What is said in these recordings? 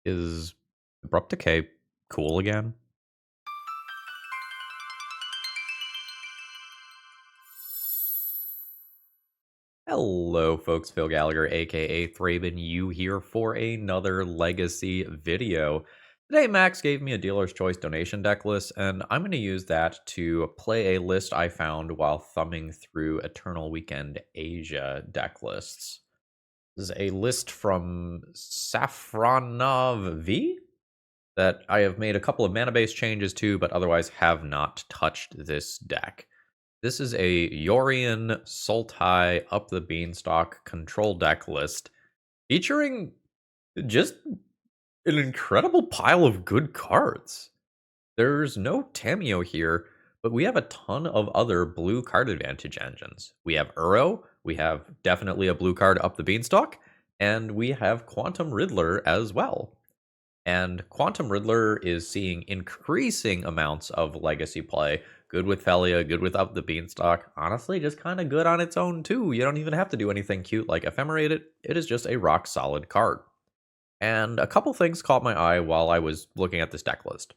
Is Abrupt Decay cool again? Hello, folks. Phil Gallagher, aka ThrabenU, here for another Legacy video. Today, Max gave me a dealer's choice donation deck list, and I'm going to use that to play a list I found while thumbing through Eternal Weekend Asia deck lists. This is a list from Safronov V that I have made a couple of mana base changes to, but otherwise have not touched this deck. This is a Yorion Sultai Up the Beanstalk control deck list featuring just an incredible pile of good cards. There's no Tameo here, but we have a ton of other blue card advantage engines. We have Uro, we have definitely a blue card up the Beanstalk, and we have Quantum Riddler as well. And Quantum Riddler is seeing increasing amounts of legacy play. Good with Felia, good with Up the Beanstalk. Honestly, just kind of good on its own, too. You don't even have to do anything cute like ephemerate it. It is just a rock solid card. And a couple things caught my eye while I was looking at this deck list.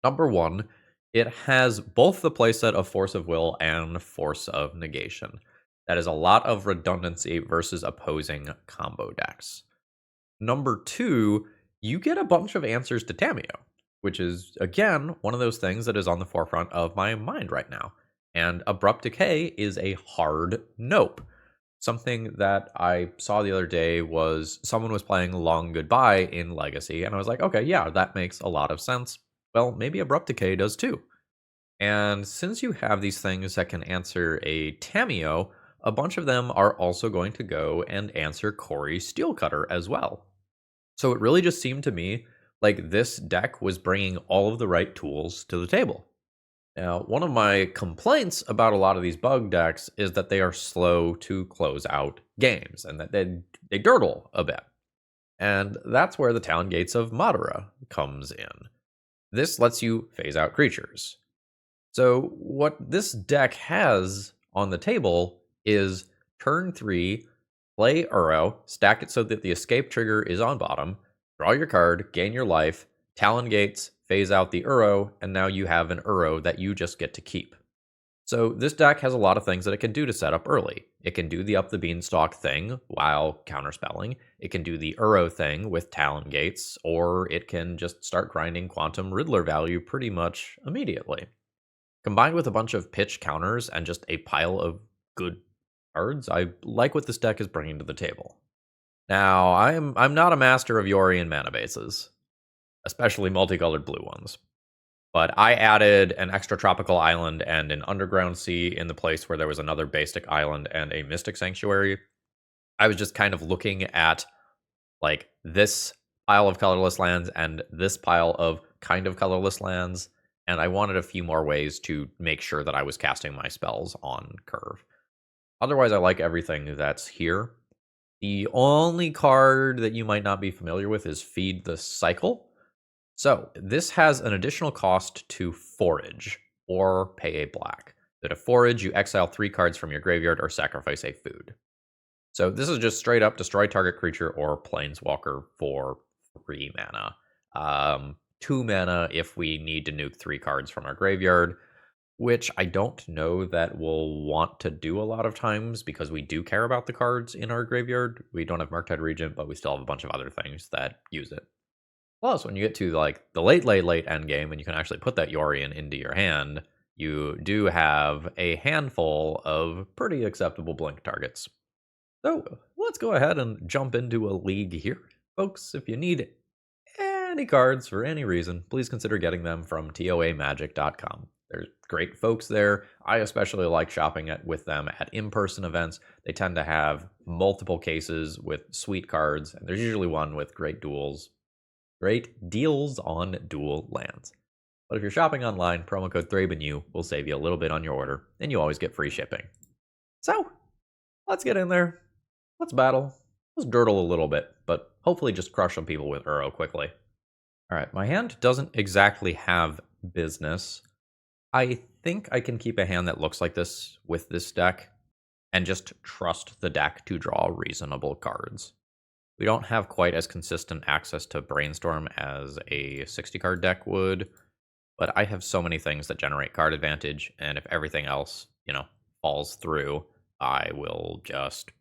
Number one, it has both the playset of Force of Will and Force of Negation. That is a lot of redundancy versus opposing combo decks. Number two, you get a bunch of answers to Tameo, which is, again, one of those things that is on the forefront of my mind right now. And Abrupt Decay is a hard nope. Something that I saw the other day was someone was playing Long Goodbye in Legacy, and I was like, okay, yeah, that makes a lot of sense. Well, maybe Abrupt Decay does too. And since you have these things that can answer a Tameo, a bunch of them are also going to go and answer Corey Steelcutter as well. So it really just seemed to me like this deck was bringing all of the right tools to the table. Now, one of my complaints about a lot of these bug decks is that they are slow to close out games and that they durdle a bit. And that's where the Talon Gates of Madara comes in. This lets you phase out creatures. So what this deck has on the table is turn 3, play Uro, stack it so that the escape trigger is on bottom, draw your card, gain your life, Talon Gates, phase out the Uro, and now you have an Uro that you just get to keep. So this deck has a lot of things that it can do to set up early. It can do the Up the Beanstalk thing while counterspelling. It can do the Uro thing with Talon Gates, or it can just start grinding Quantum Riddler value pretty much immediately. Combined with a bunch of pitch counters and just a pile of good cards, I like what this deck is bringing to the table. Now, I'm not a master of Yorion mana bases, especially multicolored blue ones. But I added an extra tropical island and an underground sea in the place where there was another basic island and a mystic sanctuary. I was just kind of looking at like this pile of colorless lands and this pile of kind of colorless lands, and I wanted a few more ways to make sure that I was casting my spells on curve. Otherwise, I like everything that's here. The only card that you might not be familiar with is Feed the Cycle. So this has an additional cost to forage or pay a black. So to forage, you exile 3 cards from your graveyard or sacrifice a food. So this is just straight up destroy target creature or planeswalker for 3 mana. 2 mana if we need to nuke 3 cards from our graveyard, which I don't know that we'll want to do a lot of times because we do care about the cards in our graveyard. We don't have Murktide Regent, but we still have a bunch of other things that use it. Plus, when you get to like the late end game and you can actually put that Yorion into your hand, you do have a handful of pretty acceptable blink targets. So let's go ahead and jump into a league here. Folks, if you need any cards for any reason, please consider getting them from toamagic.com. There's great folks there. I especially like shopping with them at in-person events. They tend to have multiple cases with sweet cards, and there's usually one with great deals on dual lands. But if you're shopping online, promo code ThrabenU will save you a little bit on your order, and you always get free shipping. So, let's get in there. Let's battle. Let's durdle a little bit, but hopefully just crush some people with Uro quickly. Alright, my hand doesn't exactly have business. I think I can keep a hand that looks like this with this deck, and just trust the deck to draw reasonable cards. We don't have quite as consistent access to Brainstorm as a 60-card deck would, but I have so many things that generate card advantage, and if everything else, falls through, I will just,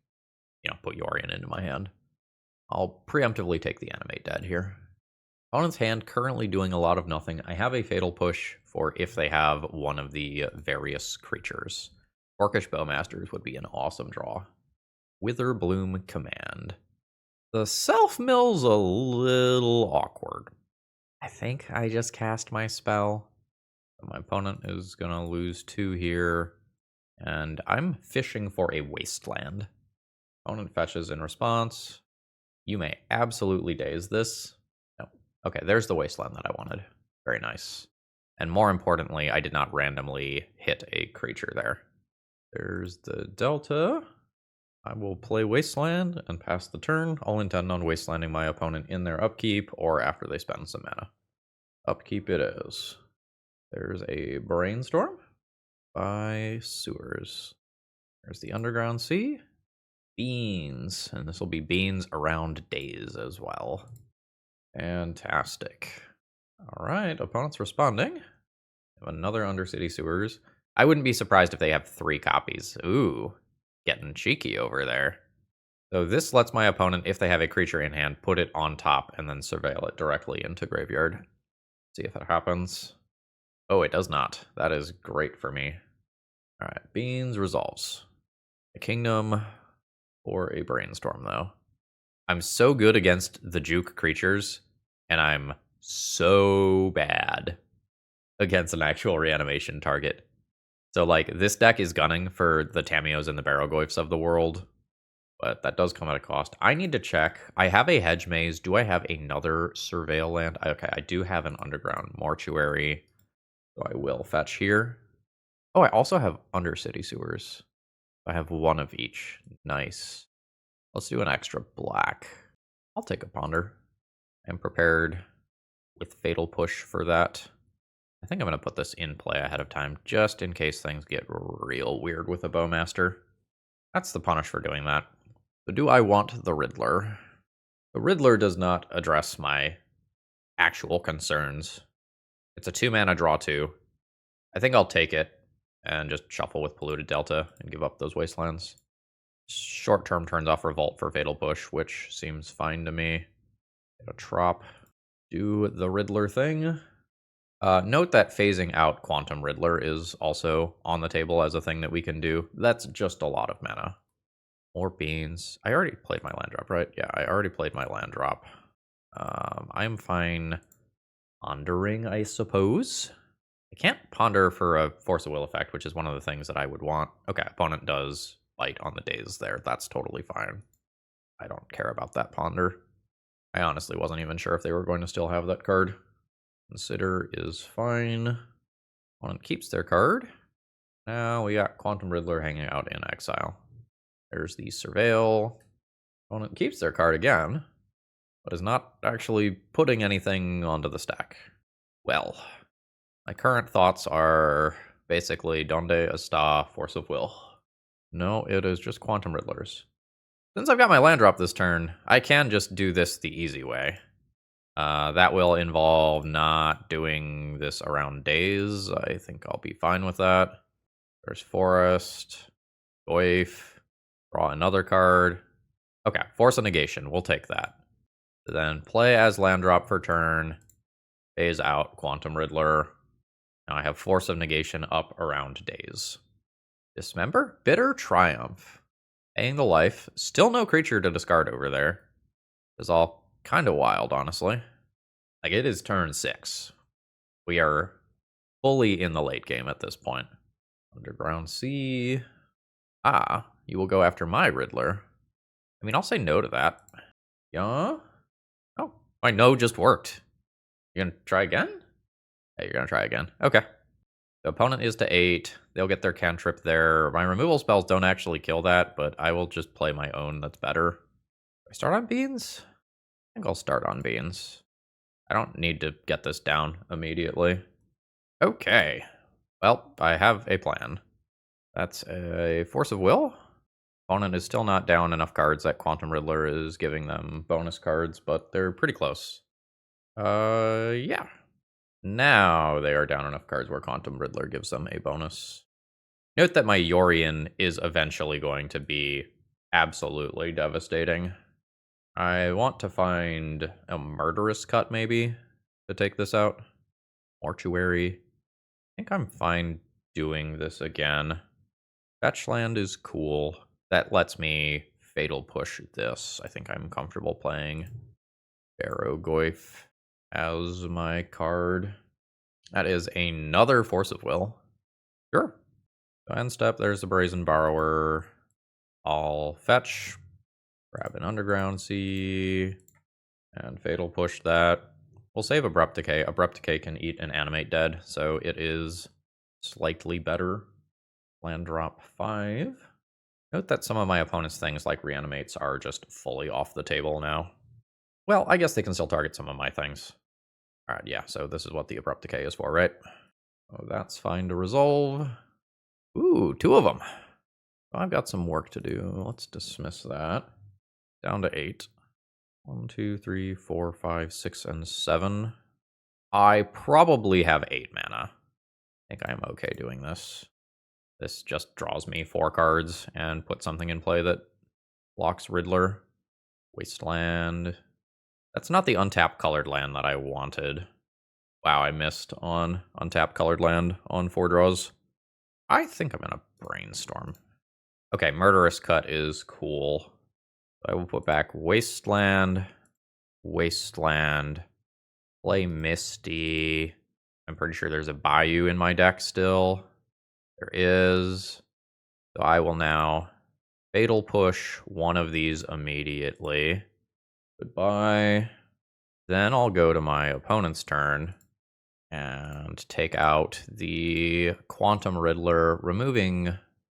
put Yorion into my hand. I'll preemptively take the Animate Dead here. Opponent's hand currently doing a lot of nothing. I have a Fatal Push for if they have one of the various creatures. Orcish Bowmasters would be an awesome draw. Witherbloom Command. The self-mill's a little awkward. I think I just cast my spell. My opponent is going to lose 2 here. And I'm fishing for a wasteland. Opponent fetches in response. You may absolutely daze this. No. Okay, there's the wasteland that I wanted. Very nice. And more importantly, I did not randomly hit a creature there. There's the Delta. I will play Wasteland and pass the turn. I'll intend on wastelanding my opponent in their upkeep or after they spend some mana. Upkeep it is. There's a Brainstorm by Sewers. There's the Underground Sea. Beans. And this will be beans around days as well. Fantastic. All right, opponent's responding. Have another Undercity Sewers. I wouldn't be surprised if they have 3 copies. Ooh. Getting cheeky over there. So this lets my opponent, if they have a creature in hand, put it on top and then surveil it directly into graveyard. See if it happens. Oh, it does not. That is great for me. All right, Beans resolves. A Kingdom or a Brainstorm, though. I'm so good against the juke creatures, and I'm so bad against an actual reanimation target. So, this deck is gunning for the Tamios and the Barrogoyfs of the world, but that does come at a cost. I need to check. I have a Hedge Maze. Do I have another Surveil land? Okay, I do have an Underground Mortuary, so I will fetch here. Oh, I also have Undercity Sewers. I have 1 of each. Nice. Let's do an extra black. I'll take a Ponder. I'm prepared with Fatal Push for that. I think I'm going to put this in play ahead of time, just in case things get real weird with a Bowmaster. That's the punish for doing that. So do I want the Riddler? The Riddler does not address my actual concerns. It's a 2-mana draw 2. I think I'll take it and just shuffle with Polluted Delta and give up those Wastelands. Short-term turns off Revolt for Fatal Push, which seems fine to me. Get a Trop. Do the Riddler thing. Note that phasing out Quantum Riddler is also on the table as a thing that we can do. That's just a lot of mana. More Beans. I already played my land drop, right? Yeah, I already played my land drop. I'm fine pondering, I suppose. I can't ponder for a Force of Will effect, which is one of the things that I would want. Okay, opponent does bite on the days there. That's totally fine. I don't care about that ponder. I honestly wasn't even sure if they were going to still have that card. Consider is fine. Opponent keeps their card. Now we got Quantum Riddler hanging out in exile. There's the Surveil. Opponent keeps their card again, but is not actually putting anything onto the stack. Well, my current thoughts are basically Donde Está, Force of Will. No, it is just Quantum Riddlers. Since I've got my land drop this turn, I can just do this the easy way. That will involve not doing this around days. I think I'll be fine with that. There's Forest, Goyf, draw another card. Okay, Force of Negation, we'll take that. Then play as land drop for turn, phase out Quantum Riddler. Now I have Force of Negation up around days. Dismember? Bitter Triumph. Paying the life. Still no creature to discard over there. It's all kind of wild, honestly. It is turn 6. We are fully in the late game at this point. Underground Sea. Ah, you will go after my Riddler. I mean, I'll say no to that. Yeah? Oh, my no just worked. You gonna try again? Yeah, you're gonna try again. Okay. The opponent is to 8. They'll get their cantrip there. My removal spells don't actually kill that, but I will just play my own that's better. Do I start on Beans? I think I'll start on Beans. I don't need to get this down immediately. Okay. Well, I have a plan. That's a Force of Will. Opponent is still not down enough cards that Quantum Riddler is giving them bonus cards, but they're pretty close. Yeah. Now they are down enough cards where Quantum Riddler gives them a bonus. Note that my Yorion is eventually going to be absolutely devastating. I want to find a Murderous Cut, maybe, to take this out. Mortuary. I think I'm fine doing this again. Fetch land is cool. That lets me Fatal Push this. I think I'm comfortable playing Barrow-goyf as my card. That is another Force of Will. Sure. So end step, there's the Brazen Borrower. I'll fetch, grab an Underground Sea, and Fatal Push that. We'll save Abrupt Decay. Abrupt Decay can eat and animate dead, so it is slightly better. Land drop 5. Note that some of my opponent's things, like Reanimates, are just fully off the table now. Well, I guess they can still target some of my things. Alright, yeah, so this is what the Abrupt Decay is for, right? Oh, that's fine to resolve. Ooh, 2 of them. I've got some work to do. Let's dismiss that. Down to 8. 1, 2, 3, 4, 5, 6, and 7. I probably have 8 mana. I think I'm okay doing this. This just draws me 4 cards and puts something in play that blocks Riddler. Wasteland. That's not the untapped colored land that I wanted. Wow, I missed on untapped colored land on 4 draws. I think I'm gonna brainstorm. Okay, Murderous Cut is cool. I will put back Wasteland, Wasteland, play Misty. I'm pretty sure there's a Bayou in my deck still. There is. So I will now Fatal Push one of these immediately. Goodbye. Then I'll go to my opponent's turn and take out the Quantum Riddler, removing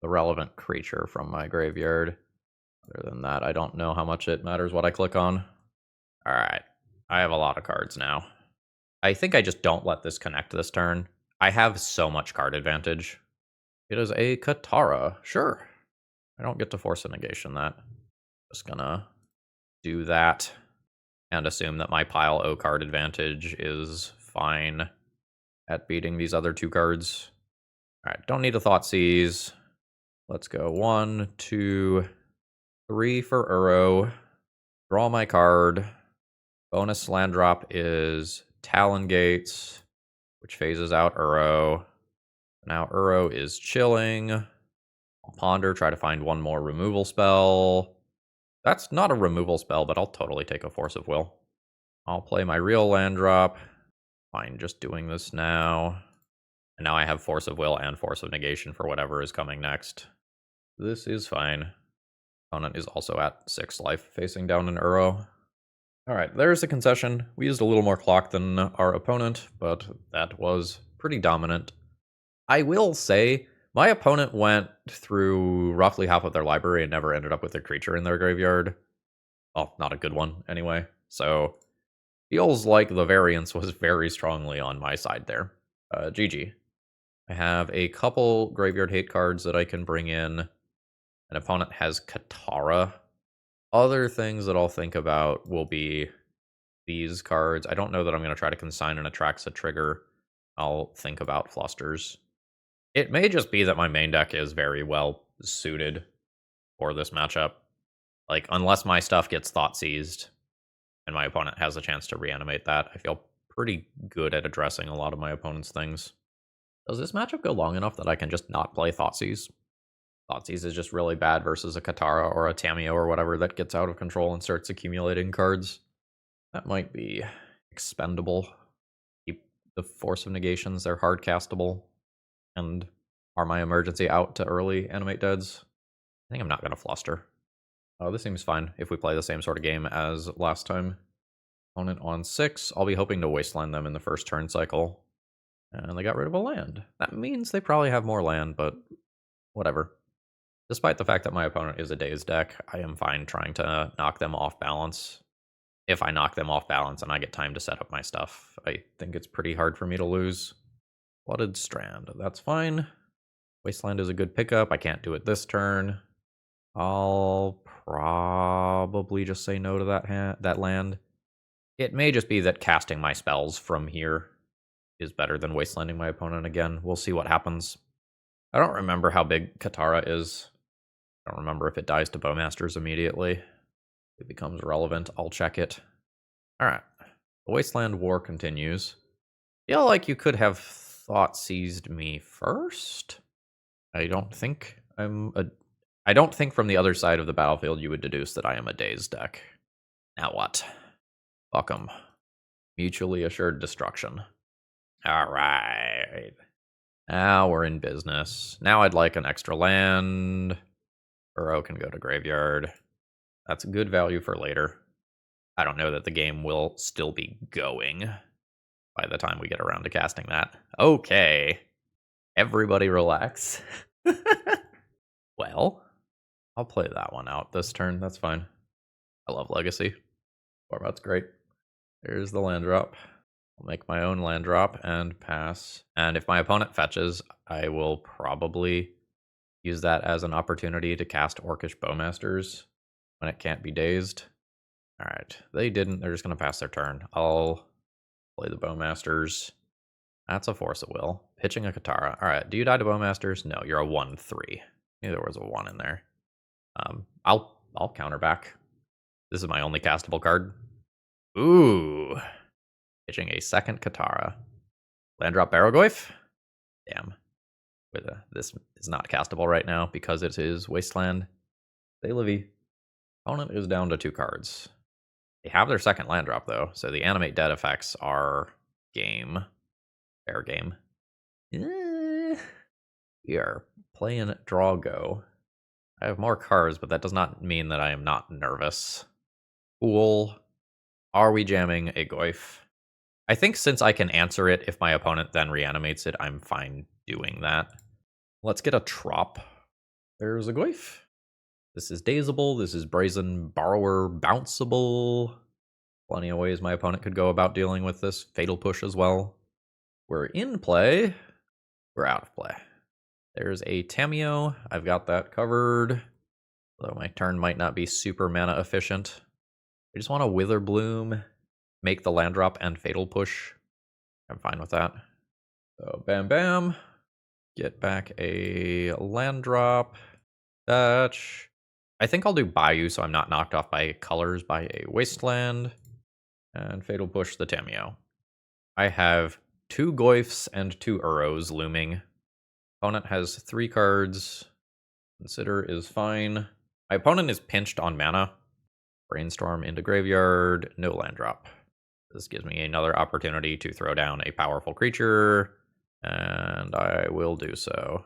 the relevant creature from my graveyard. Other than that, I don't know how much it matters what I click on. Alright, I have a lot of cards now. I think I just don't let this connect this turn. I have so much card advantage. It is a Katara, sure. I don't get to force a negation that. Just gonna do that and assume that my pile O card advantage is fine at beating these other 2 cards. Alright, don't need a Thoughtseize. Let's go 1, 2, 3 for Uro. Draw my card. Bonus land drop is Talon Gates, which phases out Uro. Now Uro is chilling. I'll ponder, try to find one more removal spell. That's not a removal spell, but I'll totally take a Force of Will. I'll play my real land drop. Fine, just doing this now. And now I have Force of Will and Force of Negation for whatever is coming next. This is fine. Opponent is also at 6 life, facing down an Uro. Alright, there's a concession. We used a little more clock than our opponent, but that was pretty dominant. I will say, my opponent went through roughly half of their library and never ended up with a creature in their graveyard. Well, not a good one, anyway. So, feels like the variance was very strongly on my side there. GG. I have a couple graveyard hate cards that I can bring in. An opponent has Katara. Other things that I'll think about will be these cards. I don't know that I'm going to try to consign an Atraxa trigger. I'll think about Flusters. It may just be that my main deck is very well suited for this matchup. Like, unless my stuff gets Thoughtseized and my opponent has a chance to reanimate that, I feel pretty good at addressing a lot of my opponent's things. Does this matchup go long enough that I can just not play Thoughtseize? Thoughtseize is just really bad versus a Katara or a Tamiyo or whatever that gets out of control and starts accumulating cards. That might be expendable. Keep the Force of Negations, they're hard castable. And are my emergency out to early animate deads? I think I'm not going to fluster. Oh, this seems fine if we play the same sort of game as last time. Opponent on 6. I'll be hoping to wasteland them in the first turn cycle. And they got rid of a land. That means they probably have more land, but whatever. Despite the fact that my opponent is a dazed deck, I am fine trying to knock them off balance. If I knock them off balance and I get time to set up my stuff, I think it's pretty hard for me to lose. Flooded Strand, that's fine. Wasteland is a good pickup. I can't do it this turn. I'll probably just say no to that land. It may just be that casting my spells from here is better than wastelanding my opponent again. We'll see what happens. I don't remember how big Katara is. I don't remember if it dies to Bowmasters immediately. It becomes relevant. I'll check it. Alright. The Wasteland War continues. Feel like you could have thought seized me first. I don't think from the other side of the battlefield you would deduce that I am a Daze deck. Now what? Fuck 'em. Mutually assured destruction. Alright. Now we're in business. Now I'd like an extra land. Burrow can go to graveyard. That's good value for later. I don't know that the game will still be going by the time we get around to casting that. Okay. Everybody relax. Well, I'll play that one out this turn. That's fine. I love Legacy. Format's great. There's the land drop. I'll make my own land drop and pass. And if my opponent fetches, I will probably use that as an opportunity to cast Orcish Bowmasters when it can't be dazed. Alright, they didn't. They're just going to pass their turn. I'll play the Bowmasters. That's a Force of Will. Pitching a Katara. Alright, do you die to Bowmasters? No, you're a 1-3. Maybe there was a 1 in there. I'll counter back. This is my only castable card. Ooh. Pitching a second Katara. Land drop Barrogoyf? Damn. This is not castable right now because it is Wasteland. They livey. Opponent is down to 2 cards. They have their second land drop though, so the animate dead effects are game. Fair game. We are playing draw go. I have more cards, but that does not mean that I am not nervous. Cool. Are we jamming a Goyf? I think since I can answer it if my opponent then reanimates it, I'm fine doing that. Let's get a Trop. There's a Goyf. This is Dazable. This is Brazen Borrower Bounceable. Plenty of ways my opponent could go about dealing with this. Fatal Push as well. We're in play. We're out of play. There's a Tameo. I've got that covered. Although my turn might not be super mana efficient. I just want to Wither Bloom, make the land drop, and Fatal Push. I'm fine with that. So bam bam. Get back a land drop. Fetch. I think I'll do Bayou so I'm not knocked off by colors by a Wasteland. And Fatal Push the Tameo. I have 2 Goyfs and 2 Uros looming. Opponent has 3 cards. Consider is fine. My opponent is pinched on mana. Brainstorm into graveyard. No land drop. This gives me another opportunity to throw down a powerful creature. And I will do so.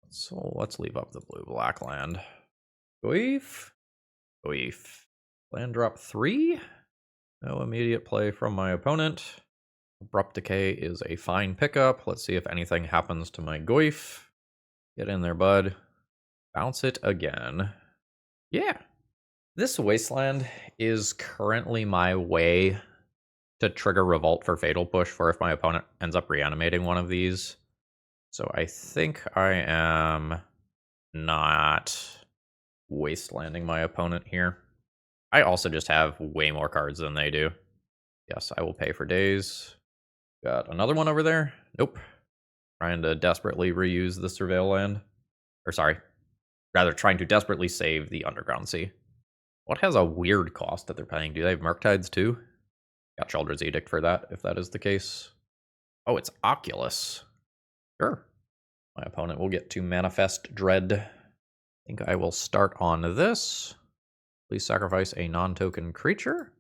So let's leave up the blue-black land. Goyf. Goyf. Land drop 3. No immediate play from my opponent. Abrupt Decay is a fine pickup. Let's see if anything happens to my Goyf. Get in there, bud. Bounce it again. Yeah. This Wasteland is currently my way to trigger Revolt for Fatal Push for if my opponent ends up reanimating one of these. So I think I am not Wastelanding my opponent here. I also just have way more cards than they do. Yes, I will pay for days. Got another one over there? Nope. Trying to desperately reuse the Surveil land. Or sorry, rather trying to desperately save the Underground Sea. What has a weird cost that they're paying? Do they have Murktides too? Got Children's Edict for that, if that is the case. Oh, it's Oculus. Sure. My opponent will get to Manifest Dread. I think I will start on this. Please sacrifice a non-token creature,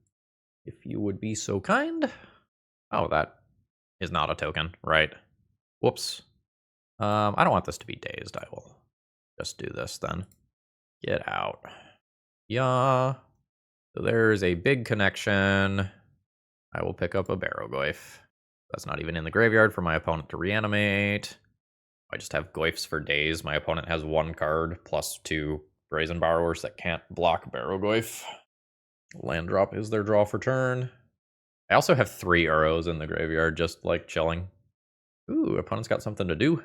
if you would be so kind. Oh, that is not a token, right? Whoops. I don't want this to be dazed. I will just do this then. Get out. Yeah. So there's a big connection. I will pick up a Barrogoyf. That's not even in the graveyard for my opponent to reanimate. I just have Goyfs for days. My opponent has 1 card plus 2 Brazen Borrowers that can't block Barrogoyf. Land drop is their draw for turn. I also have 3 Uros in the graveyard, just like chilling. Ooh, opponent's got something to do.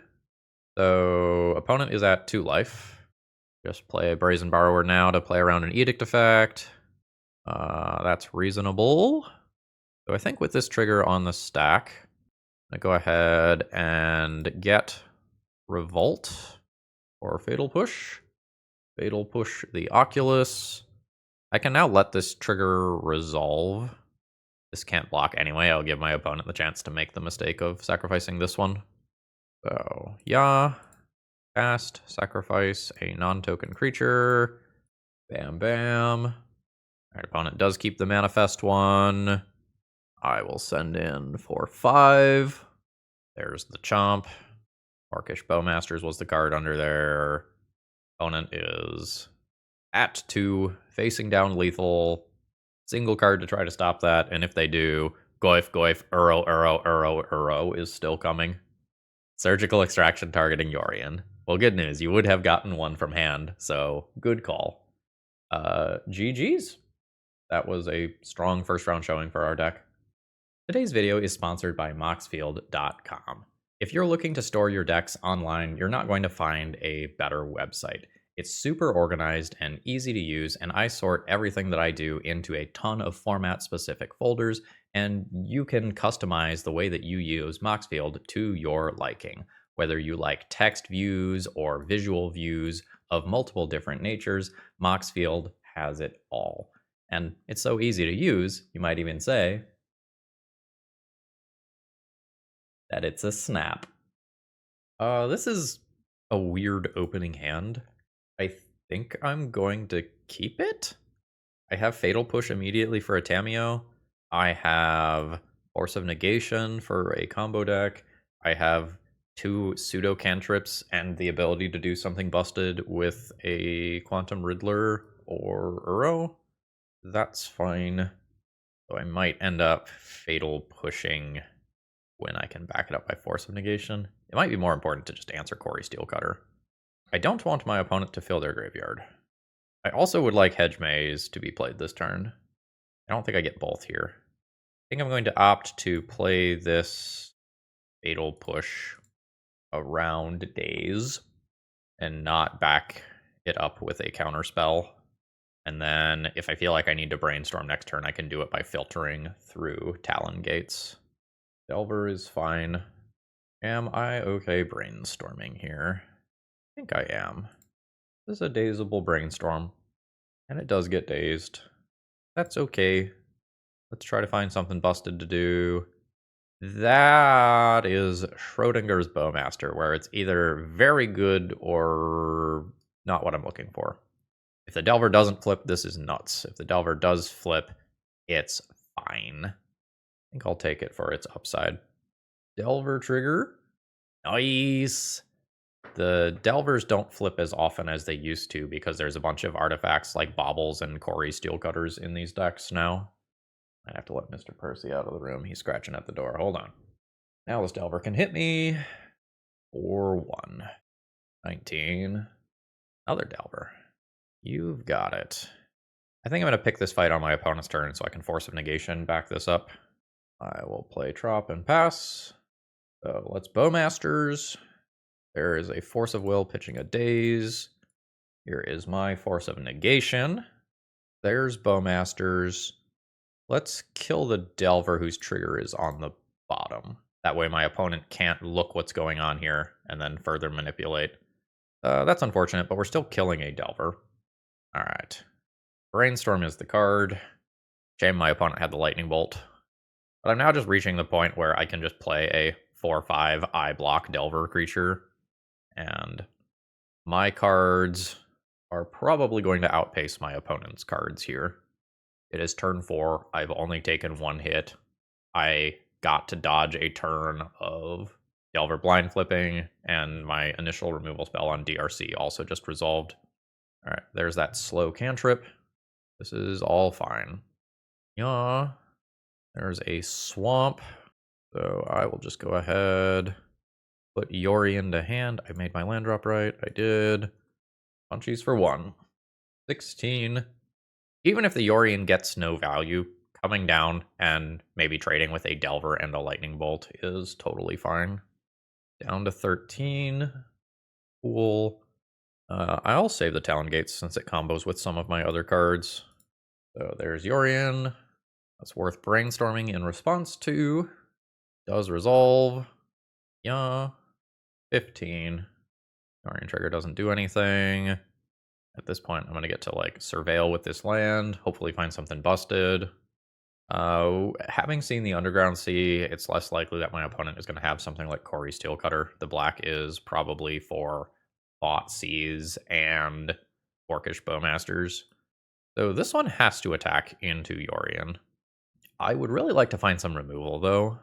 So opponent is at 2 life. Just play a Brazen Borrower now to play around an Edict effect. That's reasonable. So I think with this trigger on the stack, I'm going to go ahead and get Revolt or Fatal Push. Fatal Push the Oculus. I can now let this trigger resolve. This can't block anyway. I'll give my opponent the chance to make the mistake of sacrificing this one. So, yeah. Cast, sacrifice a non-token creature. Bam, bam. Our opponent does keep the manifest one. I will send in for 5. There's the chomp. Orcish Bowmasters was the card under there. Opponent is at 2, facing down lethal. Single card to try to stop that, and if they do, Goif, Goif, Uro is still coming. Surgical Extraction targeting Yorion. Well, good news, you would have gotten one from hand, so good call. GG's. That was a strong first round showing for our deck. Today's video is sponsored by Moxfield.com. If you're looking to store your decks online, you're not going to find a better website. It's super organized and easy to use, and I sort everything that I do into a ton of format-specific folders, and you can customize the way that you use Moxfield to your liking. Whether you like text views or visual views of multiple different natures, Moxfield has it all. And it's so easy to use, you might even say that it's a snap. This is a weird opening hand. I think I'm going to keep it. I have Fatal Push immediately for a Tamiyo. I have Force of Negation for a combo deck. I have 2 pseudo cantrips and the ability to do something busted with a Quantum Riddler or Uro. That's fine. So I might end up Fatal Pushing when I can back it up by Force of Negation. It might be more important to just answer Corey Steelcutter. I don't want my opponent to fill their graveyard. I also would like Hedge Maze to be played this turn. I don't think I get both here. I think I'm going to opt to play this Fatal Push around Daze and not back it up with a counter spell. And then if I feel like I need to brainstorm next turn, I can do it by filtering through Talon Gates. Delver is fine. Am I okay brainstorming here? I think I am. This is a dazable brainstorm, and it does get dazed. That's okay. Let's try to find something busted to do. That is Schrodinger's Bowmaster, where it's either very good or not what I'm looking for. If the Delver doesn't flip, this is nuts. If the Delver does flip, it's fine. I think I'll take it for its upside. Delver trigger. Nice. The Delvers don't flip as often as they used to because there's a bunch of artifacts like Baubles and Corey Steelcutters in these decks now. I have to let Mr. Percy out of the room. He's scratching at the door. Hold on. Now this Delver can hit me for 1. 19. Another Delver. You've got it. I think I'm going to pick this fight on my opponent's turn so I can Force of Negation back this up. I will play Trop and pass. So let's Bowmasters. There is a Force of Will pitching a Daze. Here is my Force of Negation. There's Bowmasters. Let's kill the Delver whose trigger is on the bottom. That way my opponent can't look what's going on here and then further manipulate. That's unfortunate, but we're still killing a Delver. Alright. Brainstorm is the card. Shame my opponent had the Lightning Bolt. But I'm now just reaching the point where I can just play a 4/5 eye block Delver creature. And my cards are probably going to outpace my opponent's cards here. It is turn 4. I've only taken 1 hit. I got to dodge a turn of Delver blind flipping, and my initial removal spell on DRC also just resolved. Alright, there's that slow cantrip. This is all fine. Yeah. There's a swamp. So I will just go ahead. Put Yorion to hand. I made my land drop right. I did. Punchies for 1. 16. Even if the Yorion gets no value, coming down and maybe trading with a Delver and a Lightning Bolt is totally fine. Down to 13. Cool. I'll save the Talon Gates since it combos with some of my other cards. So there's Yorion. That's worth brainstorming in response to. Does resolve. Yeah. 15. Yorion trigger doesn't do anything. At this point, I'm going to get to like surveil with this land. Hopefully find something busted. Having seen the Underground Sea, it's less likely that my opponent is going to have something like Corey Steelcutter. The black is probably for Thoughtseas and Orcish Bowmasters. So this one has to attack into Yorion. I would really like to find some removal, though.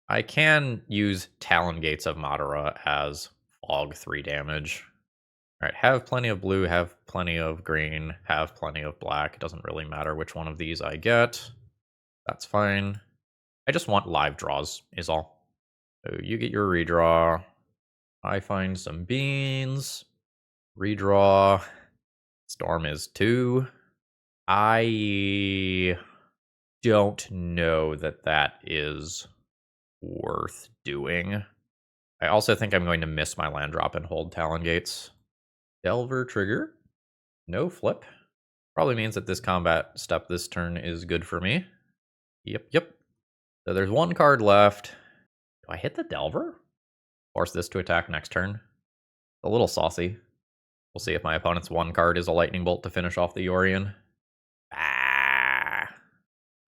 I can use Talon Gates of Madara as Fog 3 damage. Alright, have plenty of blue, have plenty of green, have plenty of black. It doesn't really matter which one of these I get. That's fine. I just want live draws, is all. So you get your redraw. I find some beans. Redraw. Storm is 2. I don't know that that is worth doing. I also think I'm going to miss my land drop and hold Talon Gates. Delver trigger. No flip. Probably means that this combat step this turn is good for me. Yep. So there's one card left. Do I hit the Delver? Force this to attack next turn. A little saucy. We'll see if my opponent's one card is a Lightning Bolt to finish off the Yorion.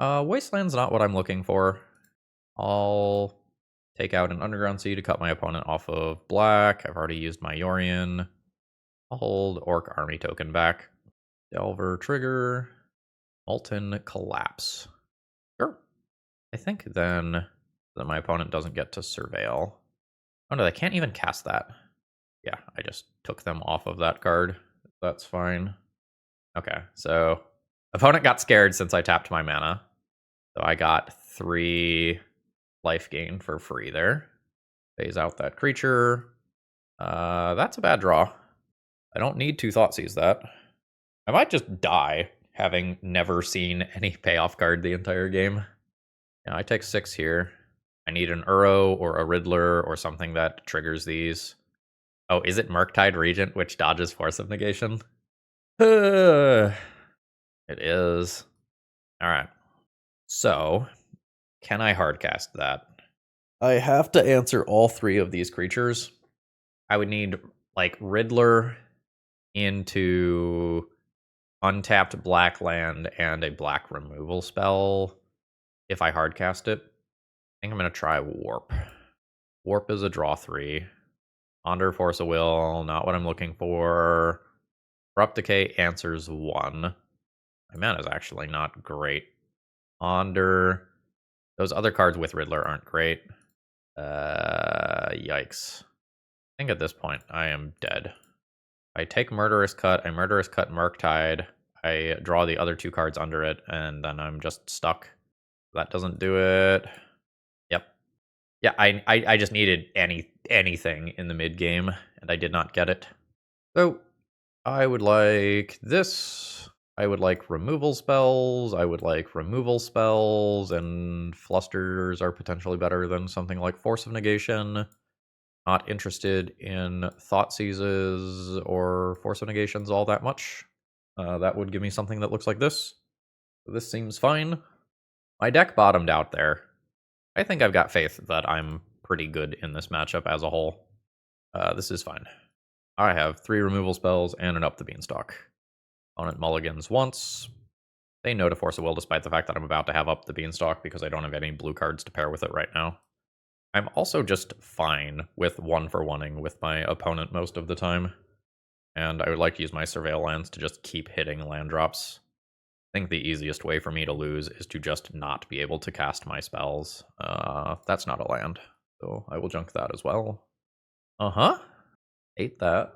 Wasteland's not what I'm looking for. I'll take out an Underground Sea to cut my opponent off of black. I've already used my Yorion. I'll hold Orc Army token back. Delver trigger. Molten Collapse. Sure. I think then that my opponent doesn't get to surveil. Oh no, they can't even cast that. Yeah, I just took them off of that card. That's fine. Okay, so opponent got scared since I tapped my mana. So I got 3 life gain for free there. Phase out that creature. That's a bad draw. I don't need 2 Thoughtseize that. I might just die, having never seen any payoff card the entire game. Yeah, I take 6 here. I need an Uro or a Riddler or something that triggers these. Oh, is it Murktide Regent, which dodges Force of Negation? It is. Alright. So, can I hardcast that? I have to answer all 3 of these creatures. I would need, like, Riddler into untapped black land and a black removal spell if I hardcast it. I think I'm going to try Warp. Warp is a draw 3. Ponder, Force of Will, not what I'm looking for. Abrupt Decay answers 1. My mana is actually not great. Ponder. Those other cards with Riddler aren't great. Yikes. I think at this point I am dead. I take Murderous Cut, I Murderous Cut Murktide, I draw the other 2 cards under it, and then I'm just stuck. That doesn't do it. Yep. Yeah, I just needed anything in the mid game, and I did not get it. So I would like this. I would like removal spells. I would like removal spells, and flusters are potentially better than something like Force of Negation. Not interested in Thoughtseizes or Force of Negations all that much. That would give me something that looks like this. This seems fine. My deck bottomed out there. I think I've got faith that I'm pretty good in this matchup as a whole. This is fine. I have 3 removal spells and an Up the Beanstalk. Opponent mulligans once. They know to Force of Will despite the fact that I'm about to have Up the Beanstalk because I don't have any blue cards to pair with it right now. I'm also just fine with 1-for-1ing with my opponent most of the time. And I would like to use my Surveil lands to just keep hitting land drops. I think the easiest way for me to lose is to just not be able to cast my spells. That's not a land, so I will junk that as well. Hate that.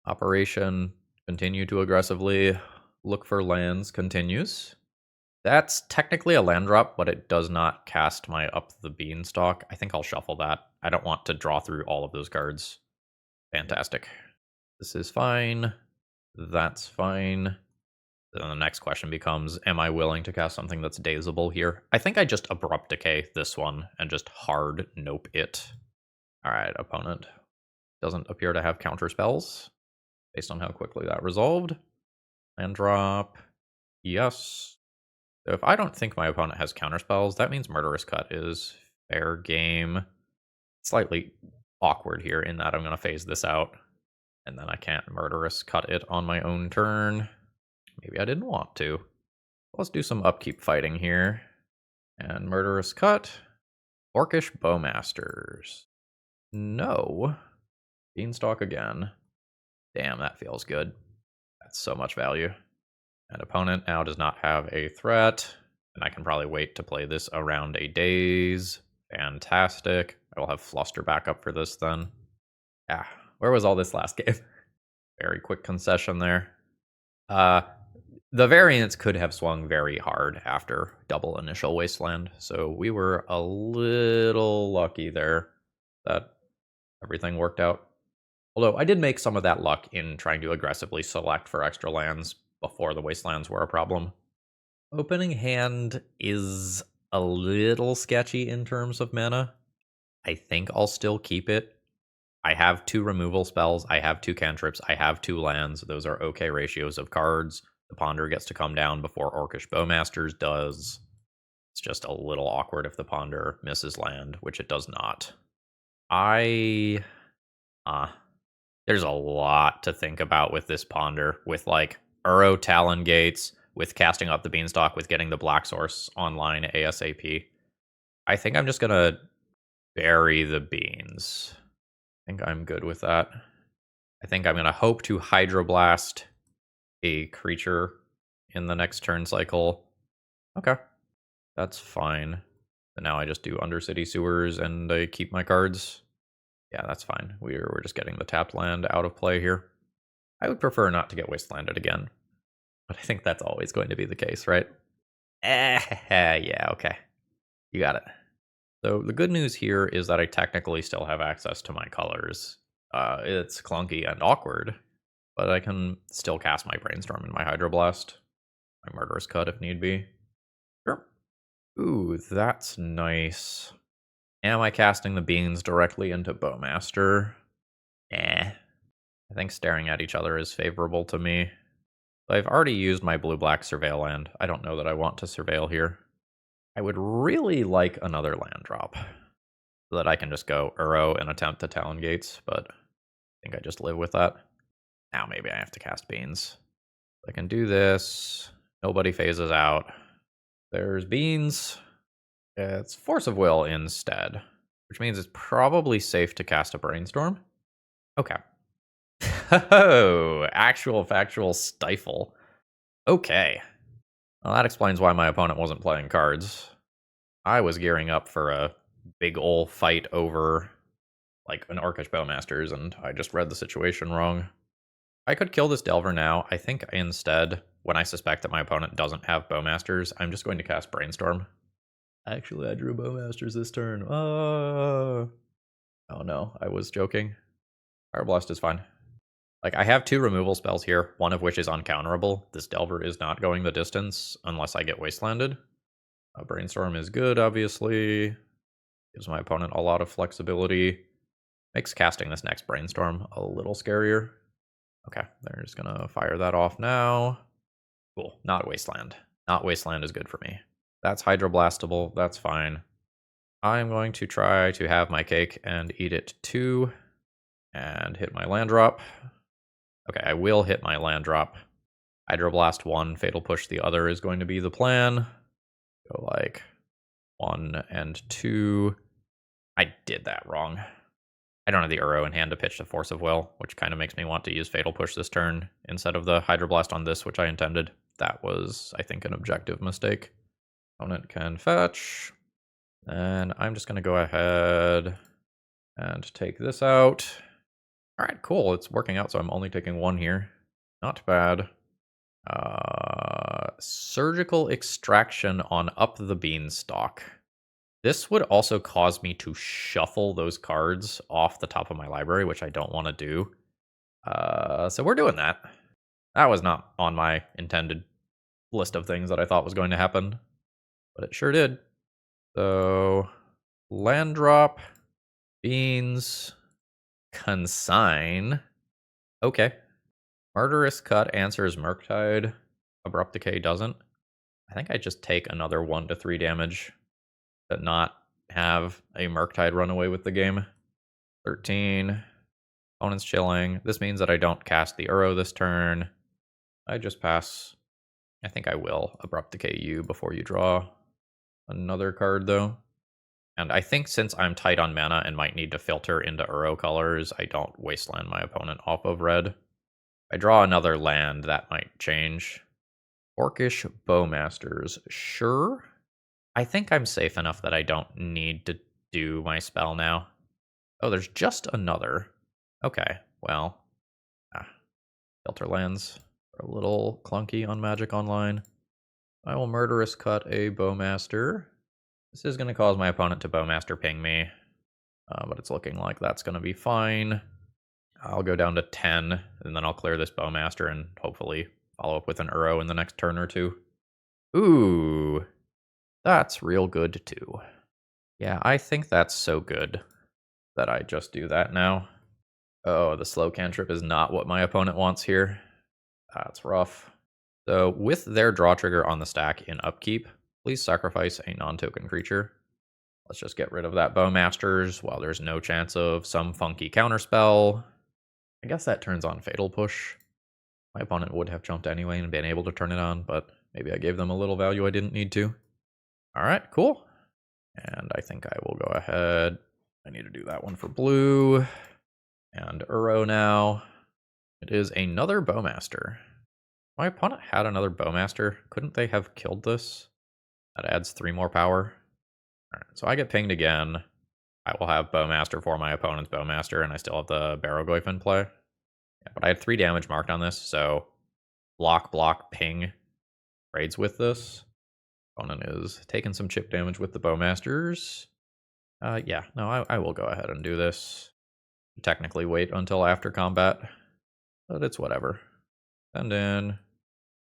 Operation continue to aggressively look for lands continues. That's technically a land drop, but it does not cast my Up the Beanstalk. I think I'll shuffle that. I don't want to draw through all of those cards. Fantastic. This is fine. That's fine. Then the next question becomes, am I willing to cast something that's dazable here? I think I just Abrupt Decay this one and just hard nope it. Alright, opponent doesn't appear to have counter spells. based on how quickly that resolved. Land drop. Yes. So if I don't think my opponent has counterspells, that means Murderous Cut is fair game. Slightly awkward here in that I'm going to phase this out. And then I can't Murderous Cut it on my own turn. Maybe I didn't want to. Let's do some upkeep fighting here. And Murderous Cut. Orcish Bowmasters. No. Beanstalk again. Damn, that feels good. That's so much value. And opponent now does not have a threat. And I can probably wait to play this around a daze. Fantastic. I will have Fluster back up for this then. Ah, where was all this last game? Very quick concession there. The variance could have swung very hard after double initial Wasteland, so we were a little lucky there that everything worked out. Although I did make some of that luck in trying to aggressively select for extra lands before the Wastelands were a problem. Opening hand is a little sketchy in terms of mana. I think I'll still keep it. I have 2 removal spells, I have 2 cantrips, I have 2 lands. Those are okay ratios of cards. The Ponder gets to come down before Orcish Bowmasters does. It's just a little awkward if the Ponder misses land, which it does not. There's a lot to think about with this Ponder, with like Uro Talon Gates, with casting up the Beanstalk, with getting the Black Source online ASAP. I think I'm just gonna bury the beans. I think I'm good with that. I think I'm gonna hope to Hydroblast a creature in the next turn cycle. Okay, that's fine. And now I just do Undercity Sewers and I keep my cards. Yeah, that's fine. We're just getting the tapped land out of play here. I would prefer not to get wastelanded again, but I think that's always going to be the case, right? Yeah, okay. You got it. So the good news here is that I technically still have access to my colors. It's clunky and awkward, but I can still cast my Brainstorm and my Hydroblast. My Murderous Cut if need be. Sure. Ooh, that's nice. Am I casting the beans directly into Bowmaster? I think staring at each other is favorable to me. I've already used my blue-black Surveil land. I don't know that I want to Surveil here. I would really like another land drop so that I can just go Uro and attempt to Talon Gates, but I think I just live with that. Now maybe I have to cast Beans. I can do this. Nobody phases out. There's Beans. It's Force of Will instead, which means it's probably safe to cast a Brainstorm. Okay. Oh, actual factual Stifle. Okay. Well, that explains why my opponent wasn't playing cards. I was gearing up for a big ol' fight over, like, an Orcish Bowmasters, and I just read the situation wrong. I could kill this Delver now. I think instead, when I suspect that my opponent doesn't have Bowmasters, I'm just going to cast Brainstorm. Actually, I drew Bowmasters this turn. Oh no, I was joking. Fire Blast is fine. Like, I have 2 removal spells here, one of which is uncounterable. This Delver is not going the distance unless I get Wastelanded. Brainstorm is good, obviously. Gives my opponent a lot of flexibility. Makes casting this next Brainstorm a little scarier. Okay, they're just gonna fire that off now. Cool, not Wasteland. Not Wasteland is good for me. That's Hydroblastable, that's fine. I'm going to try to have my cake and eat it too. And hit my land drop. Okay, I will hit my land drop. Hydroblast 1, Fatal Push the other is going to be the plan. Go like 1 and 2. I did that wrong. I don't have the Uro in hand to pitch the Force of Will, which kind of makes me want to use Fatal Push this turn instead of the Hydroblast on this, which I intended. That was, I think, an objective mistake. Opponent can fetch. And I'm just going to go ahead and take this out. All right, cool. It's working out, so I'm only taking 1 here. Not bad. Surgical Extraction on Up the Beanstalk. This would also cause me to shuffle those cards off the top of my library, which I don't want to do. So we're doing that. That was not on my intended list of things that I thought was going to happen, but it sure did. So, land drop, beans, consign. Okay. Murderous Cut answers Murktide. Abrupt Decay doesn't. I think I just take another 1 to 3 damage, but not have a Murktide run away with the game. 13. Opponent's chilling. This means that I don't cast the Uro this turn. I just pass. I think I will Abrupt Decay you before you draw another card, though. And I think since I'm tight on mana and might need to filter into Uro colors, I don't wasteland my opponent off of red. If I draw another land, that might change. Orcish Bowmasters. Sure. I think I'm safe enough that I don't need to do my spell now. Oh, there's just another. Okay, well. Filter lands are a little clunky on Magic Online. I will Murderous Cut a Bowmaster. This is going to cause my opponent to Bowmaster ping me, but it's looking like that's going to be fine. I'll go down to 10, and then I'll clear this Bowmaster and hopefully follow up with an Uro in the next turn or two. Ooh, that's real good too. Yeah, I think that's so good that I just do that now. Oh, the slow cantrip is not what my opponent wants here. That's rough. So with their draw trigger on the stack in upkeep, please sacrifice a non-token creature. Let's just get rid of that Bowmasters while there's no chance of some funky counterspell. I guess that turns on Fatal Push. My opponent would have jumped anyway and been able to turn it on, but maybe I gave them a little value I didn't need to. Alright, cool. And I think I will go ahead. I need to do that one for blue. And Uro now. It is another Bowmaster. My opponent had another Bowmaster. Couldn't they have killed this? That adds 3 more power. Alright, so I get pinged again. I will have Bowmaster for my opponent's Bowmaster, and I still have the Barrowgoyf in play. Yeah, but I had 3 damage marked on this, so block, ping trades with this. Opponent is taking some chip damage with the Bowmasters. Yeah, no, I will go ahead and do this. Technically wait until after combat, but it's whatever. And then,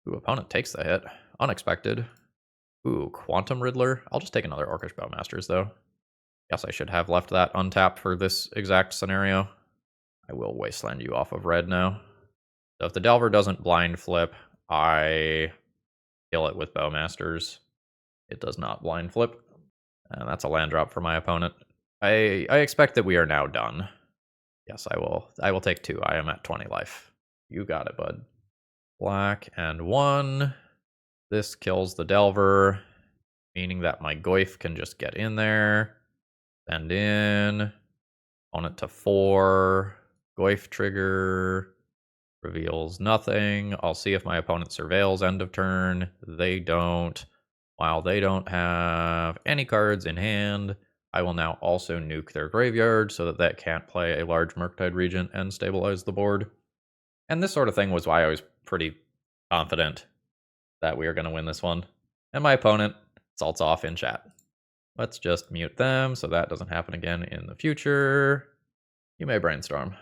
ooh, opponent takes the hit. Unexpected. Ooh, Quantum Riddler. I'll just take another Orcish Bowmasters, though. Guess I should have left that untapped for this exact scenario. I will wasteland you off of red now. So if the Delver doesn't blind flip, I kill it with Bowmasters. It does not blind flip. And that's a land drop for my opponent. I expect that we are now done. Yes, I will take 2. I am at 20 life. You got it, bud. Black and 1. This kills the Delver, meaning that my Goyf can just get in there. Send in. Opponent to 4. Goyf trigger. Reveals nothing. I'll see if my opponent surveils end of turn. They don't. While they don't have any cards in hand, I will now also nuke their graveyard so that that can't play a large Murktide Regent and stabilize the board. And this sort of thing was why I was pretty confident that we were going to win this one. And my opponent salts off in chat. Let's just mute them so that doesn't happen again in the future. You may brainstorm.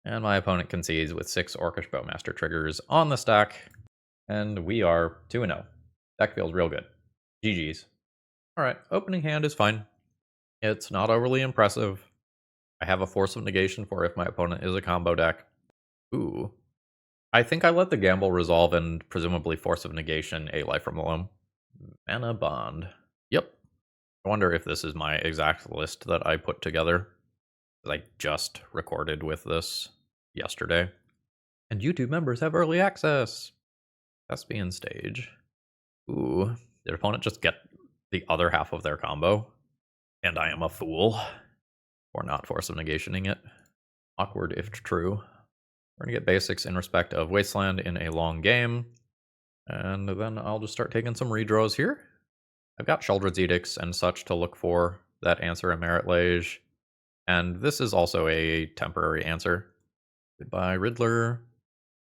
And my opponent concedes with 6 Orcish Bowmaster triggers on the stack. And we are 2-0. Deck feels real good. GG's. Alright, opening hand is fine. It's not overly impressive. I have a Force of Negation for if my opponent is a combo deck. Ooh. I think I let the gamble resolve and presumably Force of Negation a Life from the Loam. Mana Bond. Yep. I wonder if this is my exact list that I put together. I just recorded with this yesterday. And YouTube members have early access. Thespian stage. Ooh. Did opponent just get the other half of their combo? And I am a fool for not Force of Negationing it. Awkward if true. We're going to get basics in respect of Wasteland in a long game. And then I'll just start taking some redraws here. I've got Sheoldred's Edicts and such to look for that answer in Merit Lage. And this is also a temporary answer. Goodbye, Riddler.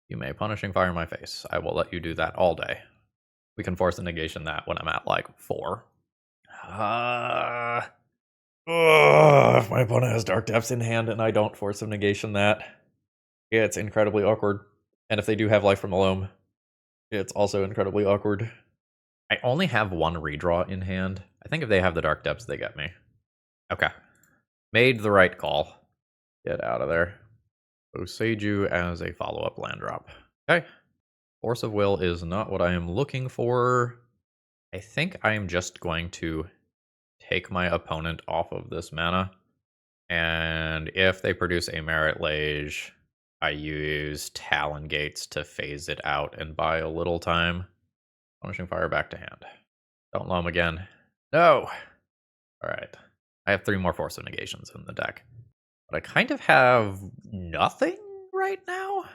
You may Punishing Fire my face. I will let you do that all day. We can Force a Negation that when I'm at like 4. If my opponent has Dark Depths in hand and I don't Force of Negation that, it's incredibly awkward. And if they do have Life from the Loam, it's also incredibly awkward. I only have 1 redraw in hand. I think if they have the Dark Depths, they get me. Okay. Made the right call. Get out of there. Oseiju as a follow-up land drop. Okay. Force of Will is not what I am looking for. I think I am just going to take my opponent off of this mana. And if they produce a Merit Lage, I use Talon Gates to phase it out and buy a little time. Punishing Fire back to hand. Don't loam again. No! Alright. I have 3 more Force of Negations in the deck. But I kind of have nothing right now.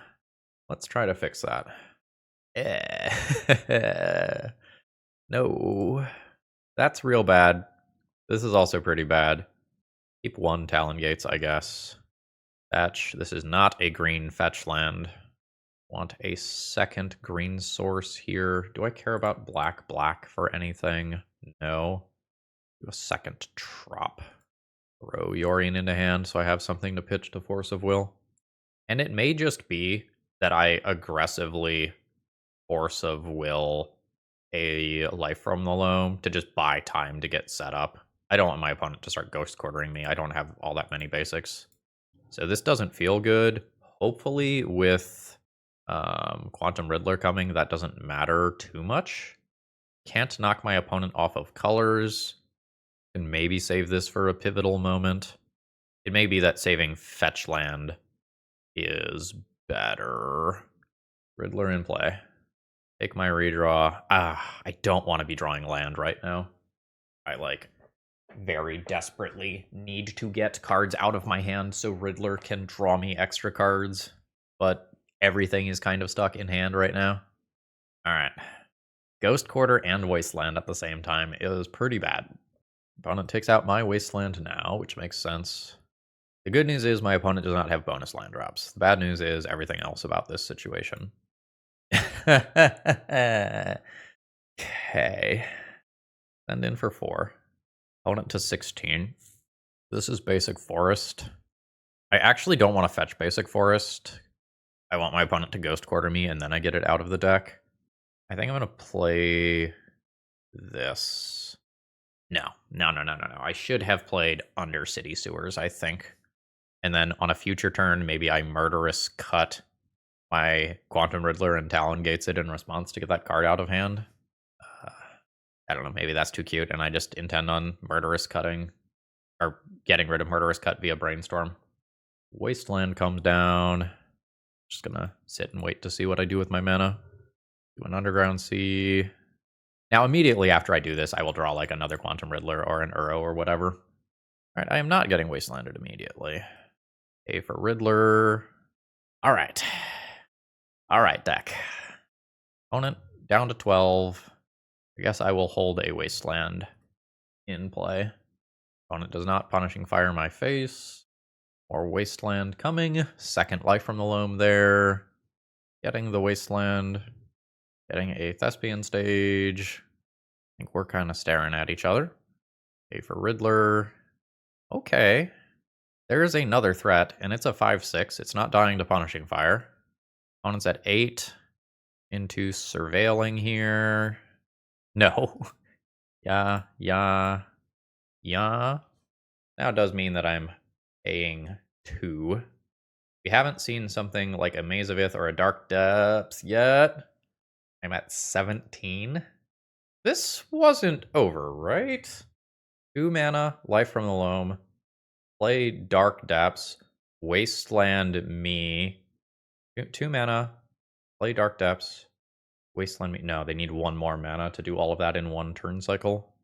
Let's try to fix that. No. That's real bad. This is also pretty bad. Keep 1 Talon Gates, I guess. Fetch. This is not a green fetch land. Want a second green source here. Do I care about black for anything? No. Do a second trop. Throw Yorion into hand so I have something to pitch to Force of Will. And it may just be that I aggressively Force of Will a Life from the Loam to just buy time to get set up. I don't want my opponent to start ghost quartering me. I don't have all that many basics. So this doesn't feel good. Hopefully with Quantum Riddler coming, that doesn't matter too much. Can't knock my opponent off of colors. Can maybe save this for a pivotal moment. It may be that saving fetch land is better. Riddler in play. Take my redraw. I don't want to be drawing land right now. I very desperately need to get cards out of my hand so Riddler can draw me extra cards. But everything is kind of stuck in hand right now. Alright. Ghost Quarter and Wasteland at the same time is pretty bad. Opponent takes out my Wasteland now, which makes sense. The good news is my opponent does not have bonus land drops. The bad news is everything else about this situation. Okay. Send in for 4. Opponent to 16. This is basic forest. I actually don't want to fetch basic forest. I want my opponent to ghost quarter me and then I get it out of the deck. I think I'm going to play this. No. I should have played under City Sewers, I think. And then on a future turn, maybe I Murderous Cut my Quantum Riddler and Talon Gates it in response to get that card out of hand. I don't know, maybe that's too cute, and I just intend on Murderous Cutting, or getting rid of Murderous Cut via Brainstorm. Wasteland comes down. Just gonna sit and wait to see what I do with my mana. Do an Underground Sea. Now, immediately after I do this, I will draw like another Quantum Riddler or an Uro or whatever. Alright, I am not getting Wastelanded immediately. A for Riddler. Alright. Alright, deck. Opponent down to 12. I guess I will hold a Wasteland in play. Opponent does not Punishing Fire my face. Or Wasteland coming. Second Life from the Loam there. Getting the Wasteland. Getting a Thespian stage. I think we're kind of staring at each other. A for Riddler. Okay. There is another threat, and it's a 5/6. It's not dying to Punishing Fire. Opponent's at 8. Into Surveilling here. No. Yeah. Now it does mean that I'm paying 2. We haven't seen something like a Maze of Ith or a Dark Depths yet. I'm at 17. This wasn't over, right? 2 mana, Life from the Loam. Play Dark Depths. Wasteland me. 2 mana. Play Dark Depths. Wasteland me. No, they need 1 more mana to do all of that in 1 turn cycle.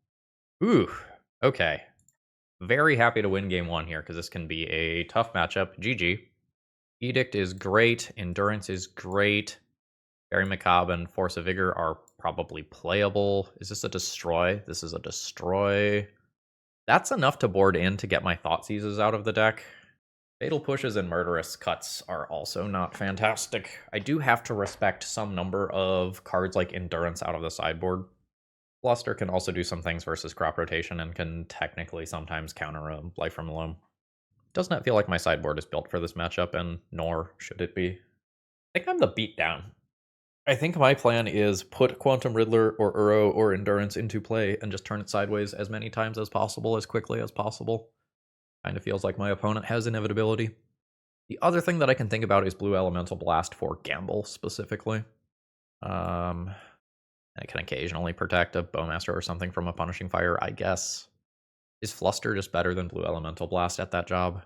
Ooh, okay. Very happy to win game 1 here, because this can be a tough matchup. GG. Edict is great. Endurance is great. Very Macabre and Force of Vigor are probably playable. Is this a destroy? This is a destroy. That's enough to board in to get my Thoughtseizes out of the deck. Fatal Pushes and Murderous Cuts are also not fantastic. I do have to respect some number of cards like Endurance out of the sideboard. Bluster can also do some things versus Crop Rotation and can technically sometimes counter a Life from the Loam. Does not feel like my sideboard is built for this matchup, and nor should it be. I think I'm the beatdown. I think my plan is put Quantum Riddler or Uro or Endurance into play and just turn it sideways as many times as possible, as quickly as possible. Kind of feels like my opponent has inevitability. The other thing that I can think about is Blue Elemental Blast for Gamble specifically. I can occasionally protect a Bowmaster or something from a Punishing Fire, I guess. Is Fluster just better than Blue Elemental Blast at that job?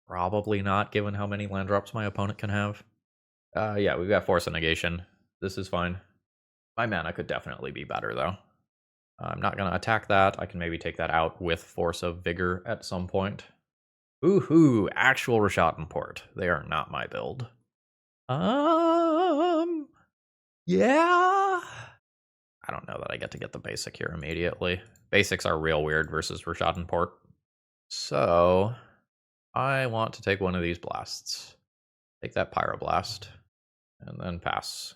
Probably not, given how many land drops my opponent can have. Yeah, we've got Force of Negation. This is fine. My mana could definitely be better, though. I'm not going to attack that. I can maybe take that out with Force of Vigor at some point. Ooh, actual Rashadan Port. They are not my build. Yeah. I don't know that I get to get the basic here immediately. Basics are real weird versus Rashadan Port. So, I want to take one of these blasts. Take that Pyroblast. And then pass.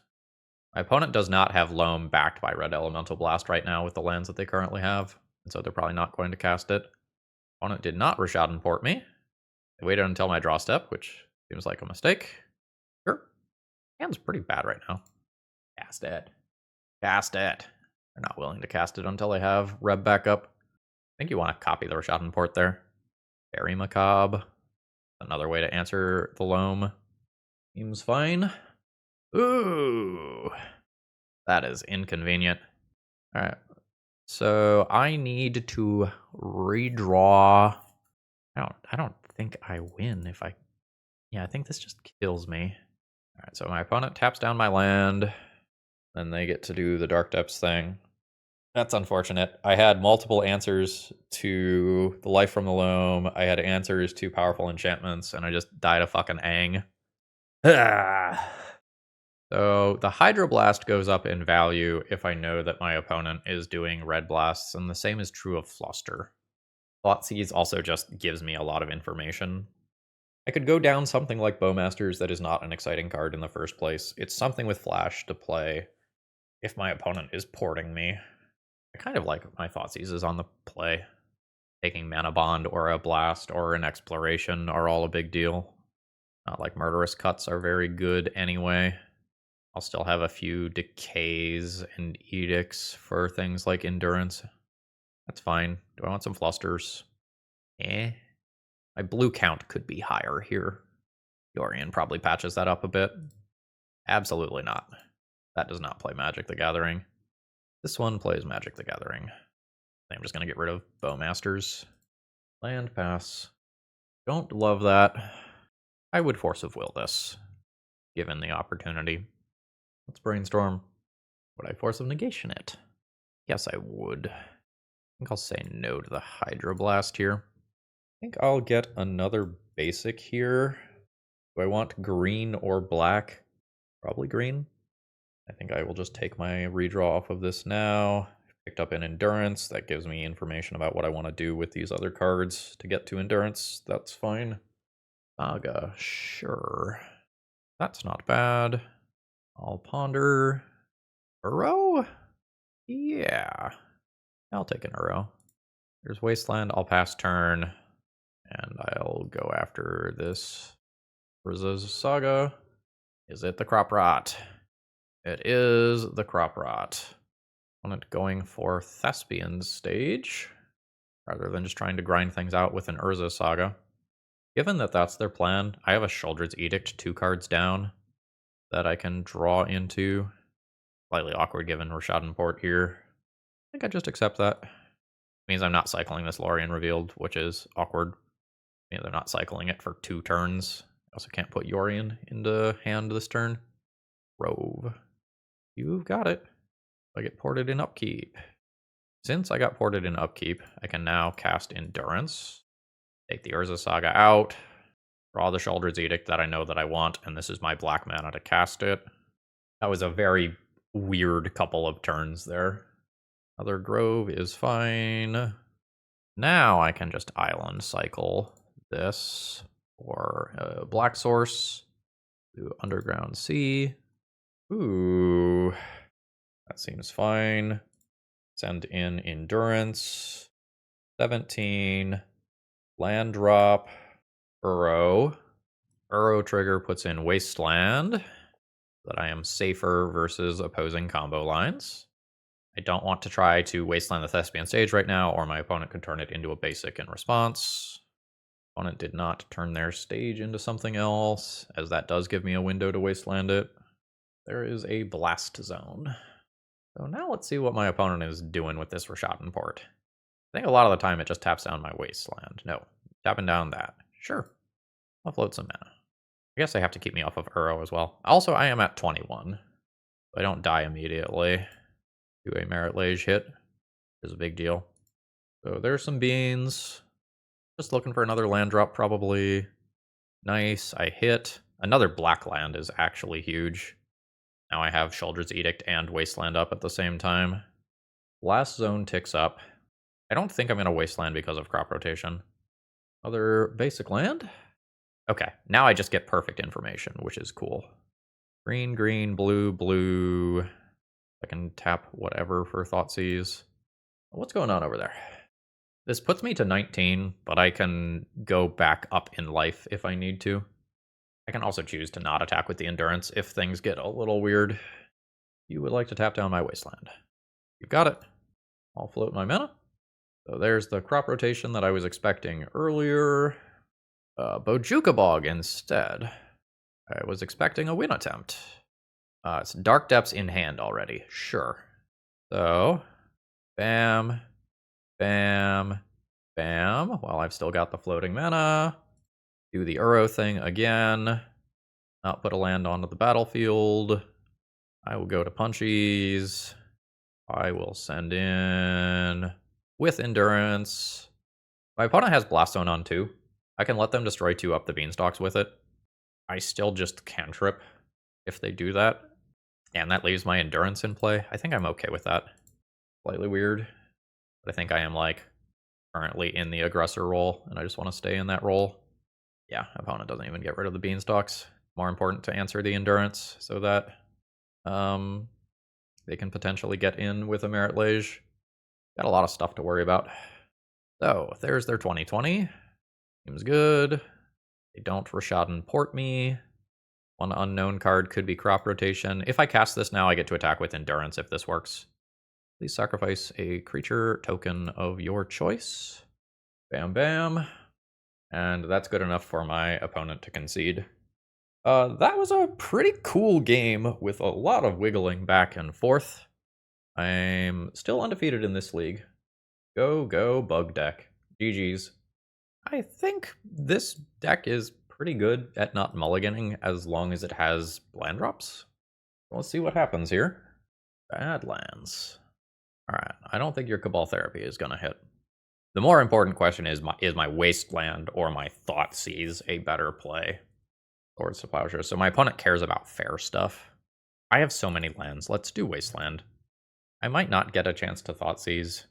My opponent does not have Loam backed by Red Elemental Blast right now with the lands that they currently have. And so they're probably not going to cast it. Opponent did not Rashadan Port me. They waited until my draw step, which seems like a mistake. Sure. Hand's pretty bad right now. Cast it. Cast it. They're not willing to cast it until they have Reb back up. I think you want to copy the Rashadan Port there. Very macabre. Another way to answer the Loam. Seems fine. Ooh. That is inconvenient. Alright. So I need to redraw. I don't think I win if I... Yeah, I think this just kills me. Alright, so my opponent taps down my land. Then they get to do the Dark Depths thing. That's unfortunate. I had multiple answers to the Life from the Loam. I had answers to powerful enchantments, and I just died a fucking Aang. So the Hydroblast goes up in value if I know that my opponent is doing red blasts, and the same is true of Fluster. Thoughtseize also just gives me a lot of information. I could go down something like Bowmasters that is not an exciting card in the first place. It's something with Flash to play if my opponent is porting me. I kind of like my Thoughtseizes on the play. Taking Mana Bond or a Blast or an Exploration are all a big deal. Not like Murderous Cuts are very good anyway. I'll still have a few Decays and Edicts for things like Endurance. That's fine. Do I want some Flusters? My blue count could be higher here. Yorion probably patches that up a bit. Absolutely not. That does not play Magic the Gathering. This one plays Magic the Gathering. I'm just going to get rid of Bowmasters. Land pass. Don't love that. I would Force of Will this, given the opportunity. Let's brainstorm. Would I Force of Negation it? Yes, I would. I think I'll say no to the Hydroblast here. I think I'll get another basic here. Do I want green or black? Probably green. I think I will just take my redraw off of this now. Picked up an Endurance. That gives me information about what I want to do with these other cards to get to Endurance. That's fine. Saga, sure. That's not bad. I'll ponder. Uro? Yeah. I'll take an Uro. There's Wasteland. I'll pass turn. And I'll go after this Urza's Saga. Is it the Crop Rot? It is the Crop Rot. Opponent going for Thespian's Stage, rather than just trying to grind things out with an Urza Saga. Given that that's their plan, I have a Sheoldred's Edict 2 cards down that I can draw into. Slightly awkward given Rashadan Port here. I think I just accept that. Means I'm not cycling this Lorien Revealed, which is awkward. They're not cycling it for 2 turns. I also can't put Yorion into hand this turn. Rove. You've got it. I get ported in upkeep. Since I got ported in upkeep, I can now cast Endurance. Take the Urza Saga out. Draw the Sheoldred's Edict that I know that I want, and this is my black mana to cast it. That was a very weird couple of turns there. Other Grove is fine. Now I can just Island Cycle this, or Black Source, do Underground Sea. Ooh, that seems fine. Send in Endurance. 17. Land drop. Uro. Uro trigger puts in Wasteland, so that I am safer versus opposing combo lines. I don't want to try to Wasteland the Thespian Stage right now, or my opponent could turn it into a basic in response. Opponent did not turn their stage into something else, as that does give me a window to wasteland it. There is a blast zone. So now let's see what my opponent is doing with this Rashadan port. I think a lot of the time it just taps down my wasteland. No, tapping down that. Sure. I'll float some mana. I guess they have to keep me off of Uro as well. Also, I am at 21. So I don't die immediately. Do a Merit Lage hit is a big deal. So there's some beans. Just looking for another land drop, probably. Nice, I hit. Another black land is actually huge. Now I have Shoulder's Edict and Wasteland up at the same time. Last zone ticks up. I don't think I'm going to Wasteland because of crop rotation. Other basic land? Okay, now I just get perfect information, which is cool. Green, green, blue, blue. I can tap whatever for Thoughtseize. What's going on over there? This puts me to 19, but I can go back up in life if I need to. I can also choose to not attack with the Endurance if things get a little weird. You would like to tap down my Wasteland. You've got it. I'll float my mana. So there's the crop rotation that I was expecting earlier. Bojuka Bog instead. I was expecting a win attempt. It's Dark Depths in hand already. Sure. So, bam, bam, bam. While I've still got the floating mana. Do the Uro thing again. Not put a land onto the battlefield. I will go to punchies. I will send in with Endurance. My opponent has Blast Zone on 2. I can let them destroy 2 up the Beanstalks with it. I still just cantrip if they do that. And that leaves my Endurance in play. I think I'm okay with that. Slightly weird. But I think I am, like, currently in the aggressor role, and I just want to stay in that role. Yeah, opponent doesn't even get rid of the Beanstalks. More important to answer the Endurance so that they can potentially get in with a Merit Lage. Got a lot of stuff to worry about. So, there's their 2020. Seems good. They don't Rashadan port me. One unknown card could be crop rotation. If I cast this now, I get to attack with Endurance if this works. Please sacrifice a creature token of your choice. Bam, bam. And that's good enough for my opponent to concede. That was a pretty cool game with a lot of wiggling back and forth. I'm still undefeated in this league. Go, go, bug deck. GG's. I think this deck is pretty good at not mulliganing as long as it has land drops. Let's see what happens here. Badlands. Alright, I don't think your Cabal Therapy is going to hit. The more important question is my Wasteland or my Thoughtseize a better play? Swords to Plowshare. So my opponent cares about fair stuff. I have so many lands. Let's do Wasteland. I might not get a chance to Thoughtseize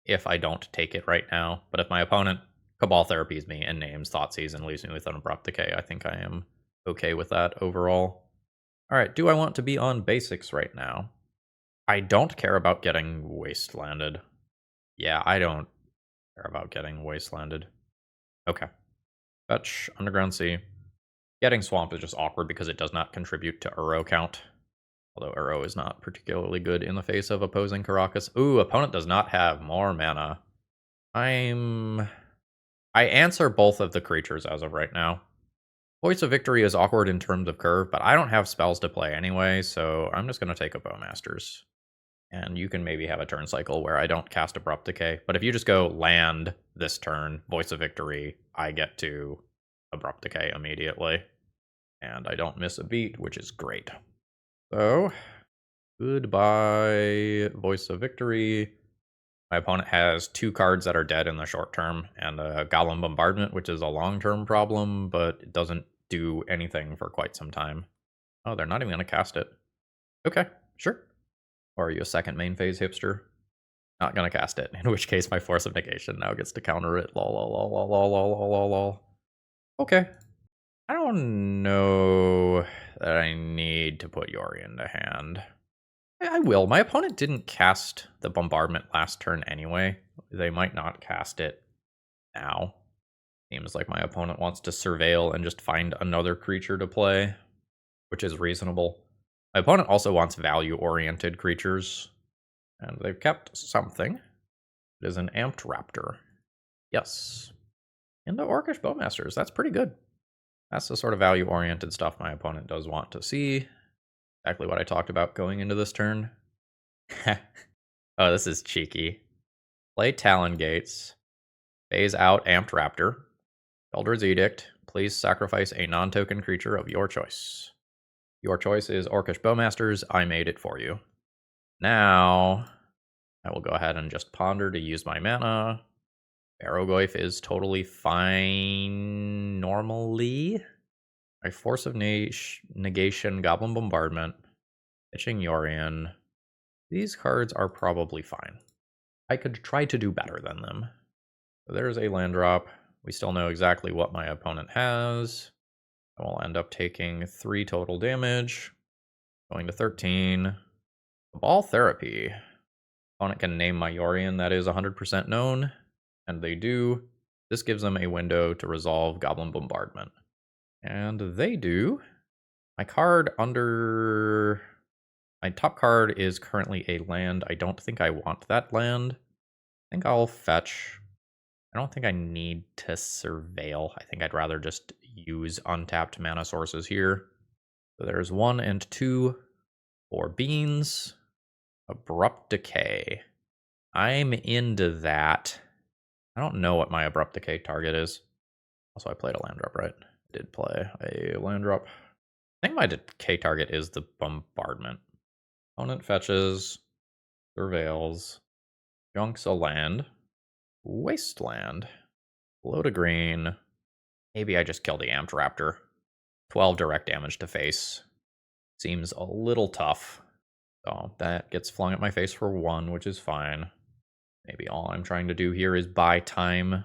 if I don't take it right now, but if my opponent Cabal Therapies me and names Thoughtseize and leaves me with an Abrupt Decay, I think I am okay with that overall. Alright, do I want to be on basics right now? I don't care about getting Wastelanded. Yeah, I don't care about getting Wastelanded. Okay. Fetch, Underground Sea. Getting Swamp is just awkward because it does not contribute to Uro count. Although Uro is not particularly good in the face of opposing Karakas. Ooh, opponent does not have more mana. I answer both of the creatures as of right now. Voice of Victory is awkward in terms of curve, but I don't have spells to play anyway, so I'm just going to take a Bowmasters. And you can maybe have a turn cycle where I don't cast Abrupt Decay. But if you just go land this turn, Voice of Victory, I get to Abrupt Decay immediately. And I don't miss a beat, which is great. So, goodbye, Voice of Victory. My opponent has 2 cards that are dead in the short term, and a Golem Bombardment, which is a long-term problem, but it doesn't do anything for quite some time. Oh, they're not even going to cast it. Okay, sure. Or are you a second main phase hipster? Not going to cast it, in which case my Force of Negation now gets to counter it. Lol, lol, lol, lol, lol, lol, lol, lol, lol. Okay. I don't know that I need to put Yorion to hand. I will. My opponent didn't cast the Bombardment last turn anyway. They might not cast it now. Seems like my opponent wants to surveil and just find another creature to play, which is reasonable. My opponent also wants value-oriented creatures, and they've kept something. It is an Amped Raptor. Yes. into Orcish Bowmasters. That's pretty good. That's the sort of value-oriented stuff my opponent does want to see. Exactly what I talked about going into this turn. Oh, this is cheeky. Play Talon Gates. Phase out Amped Raptor. Eldrit's Edict. Please sacrifice a non-token creature of your choice. Your choice is Orcish Bowmasters. I made it for you. Now, I will go ahead and just ponder to use my mana. Barrogoyf is totally fine normally. My Force of Negation, Goblin Bombardment, Pitching Yorion. These cards are probably fine. I could try to do better than them. So there's a land drop. We still know exactly what my opponent has. I will end up taking 3 total damage, going to 13. Ball Therapy. Opponent can name my Yorion that is 100% known, and they do. This gives them a window to resolve Goblin Bombardment. And they do. My card under... My top card is currently a land. I don't think I want that land. I think I'll fetch. I don't think I need to surveil. I think I'd rather just use untapped mana sources here. So there's 1 and 2 for Beans. Abrupt Decay. I'm into that. I don't know what my Abrupt Decay target is. Also, I played a land drop, right? I did play a land drop. I think my decay target is the Bombardment. Opponent fetches, surveils, junks a land, wasteland, load a green. Maybe I just kill the Amped Raptor. 12 direct damage to face. Seems a little tough. So that gets flung at my face for 1, which is fine. Maybe all I'm trying to do here is buy time.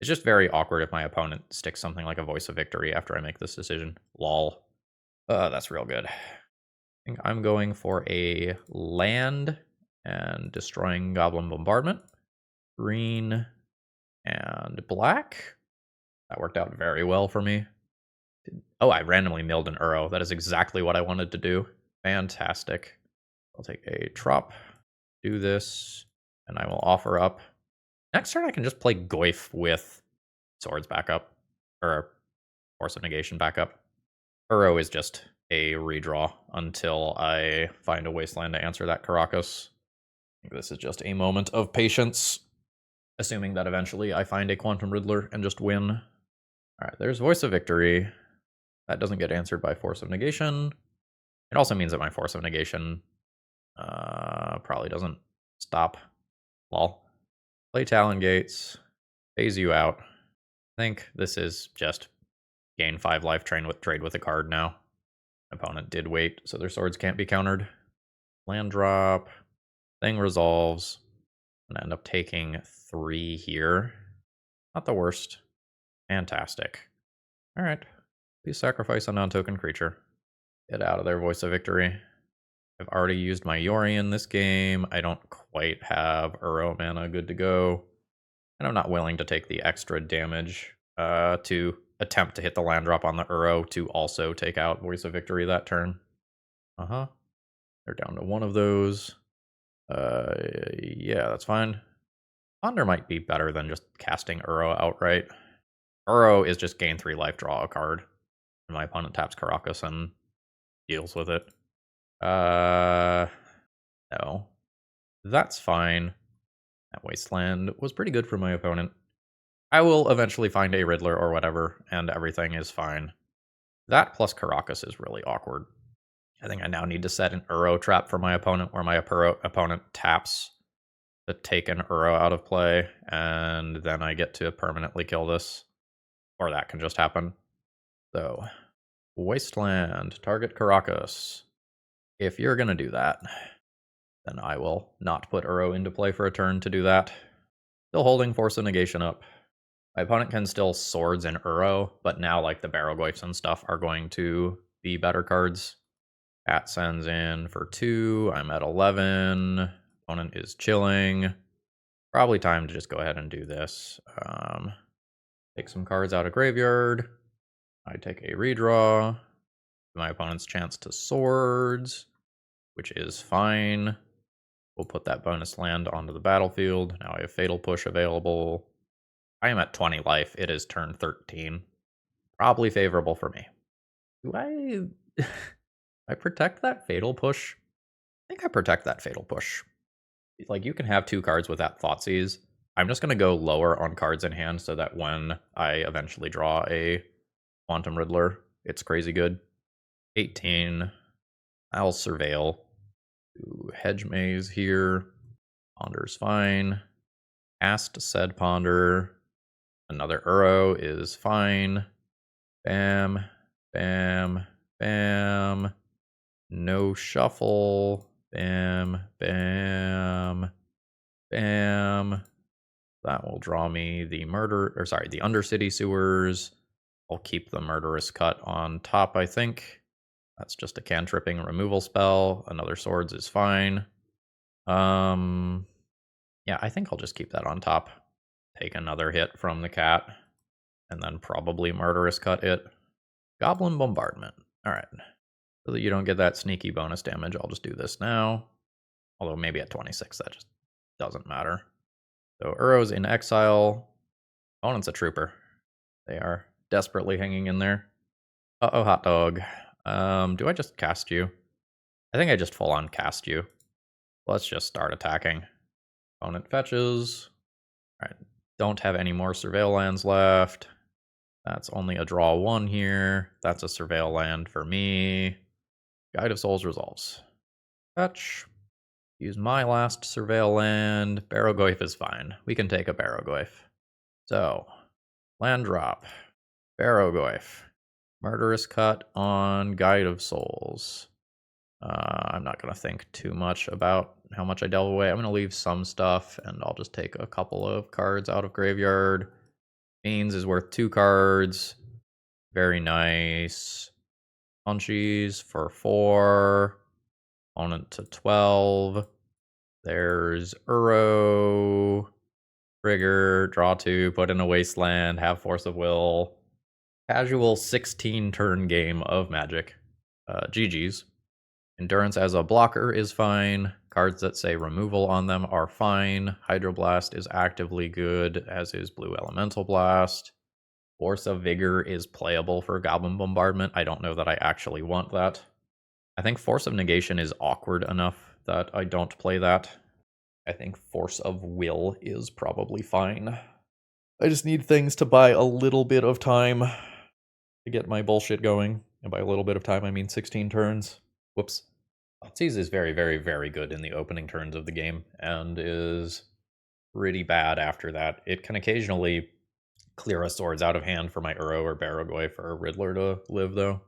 It's just very awkward if my opponent sticks something like a Voice of Victory after I make this decision. Lol. That's real good. I think I'm going for a land and destroying Goblin Bombardment. Green and black. That worked out very well for me. Oh, I randomly milled an Uro. That is exactly what I wanted to do. Fantastic. I'll take a Trop, do this, and I will offer up. Next turn I can just play Goyf with Swords backup, or Force of Negation backup. Uro is just a redraw until I find a wasteland to answer that Caracas. I think this is just a moment of patience, assuming that eventually I find a Quantum Riddler and just win. Alright, there's Voice of Victory. That doesn't get answered by Force of Negation. It also means that my Force of Negation probably doesn't stop. Lol. Play Talon Gates. Phase you out. I think this is just gain 5 life, trade with a card now. Opponent did wait, so their swords can't be countered. Land drop. Thing resolves. And end up taking 3 here. Not the worst. Fantastic. Alright. Please sacrifice a non-token creature. Get out of there, Voice of Victory. I've already used my Yorion this game. I don't quite have Uro mana good to go. And I'm not willing to take the extra damage to attempt to hit the land drop on the Uro to also take out Voice of Victory that turn. They're down to 1 of those. Yeah, that's fine. Ponder might be better than just casting Uro outright. Uro is just gain 3 life, draw a card. And my opponent taps Caracas and deals with it. No. That's fine. That wasteland was pretty good for my opponent. I will eventually find a Riddler or whatever, and everything is fine. That plus Caracas is really awkward. I think I now need to set an Uro trap for my opponent, where my opponent taps to take an Uro out of play, and then I get to permanently kill this. Or that can just happen. So, wasteland, target Caracas. If you're going to do that, then I will not put Uro into play for a turn to do that. Still holding Force of Negation up. My opponent can still Swords and Uro, but now like the Barrogoyfs and stuff are going to be better cards. Cat sends in for 2. I'm at 11. Opponent is chilling. Probably time to just go ahead and do this. Take some cards out of graveyard. I take a redraw. My opponent's chance to Swords, which is fine. We'll put that bonus land onto the battlefield. Now I have Fatal Push available. I am at 20 life. It is turn 13. Probably favorable for me. Do I... I protect that Fatal Push? I think I protect that Fatal Push. Like, you can have 2 cards with that Thoughtseize. I'm just going to go lower on cards in hand so that when I eventually draw a Quantum Riddler, it's crazy good. 18. I'll Surveil. Ooh, Hedge Maze here. Ponder's fine. Cast said Ponder. Another Uro is fine. Bam. Bam. Bam. No shuffle. Bam. Bam. Bam. That will draw me the the Undercity Sewers. I'll keep the Murderous Cut on top, I think. That's just a cantripping removal spell. Another Swords is fine. Yeah, I think I'll just keep that on top. Take another hit from the cat. And then probably Murderous Cut it. Goblin Bombardment. Alright. So that you don't get that sneaky bonus damage, I'll just do this now. Although maybe at 26, that just doesn't matter. So Uro's in exile. Opponent's a trooper. They are desperately hanging in there. Uh-oh, hot dog. Do I just cast you? I think I just full on cast you. Let's just start attacking. Opponent fetches. Alright, don't have any more Surveil lands left. That's only a draw 1 here. That's a Surveil land for me. Guide of Souls resolves. Fetch. Use my last Surveil land. Barrogoyf is fine. We can take a Barrogoyf. So, land drop. Barrogoyf. Murderous Cut on Guide of Souls. I'm not going to think too much about how much I delve away. I'm going to leave some stuff, and I'll just take a couple of cards out of graveyard. Beans is worth 2 cards. Very nice. Punchies for 4. Opponent to 12. There's Uro. Trigger. Draw 2. Put in a Wasteland. Have Force of Will. Casual 16-turn game of Magic. GG's. Endurance as a blocker is fine. Cards that say removal on them are fine. Hydroblast is actively good, as is Blue Elemental Blast. Force of Vigor is playable for Goblin Bombardment. I don't know that I actually want that. I think Force of Negation is awkward enough that I don't play that. I think Force of Will is probably fine. I just need things to buy a little bit of time to get my bullshit going. And by a little bit of time, I mean 16 turns. Whoops. Thoughtseize is very, very, very good in the opening turns of the game, and is pretty bad after that. It can occasionally clear a Swords out of hand for my Uro or Barrogoyf or Riddler to live, though.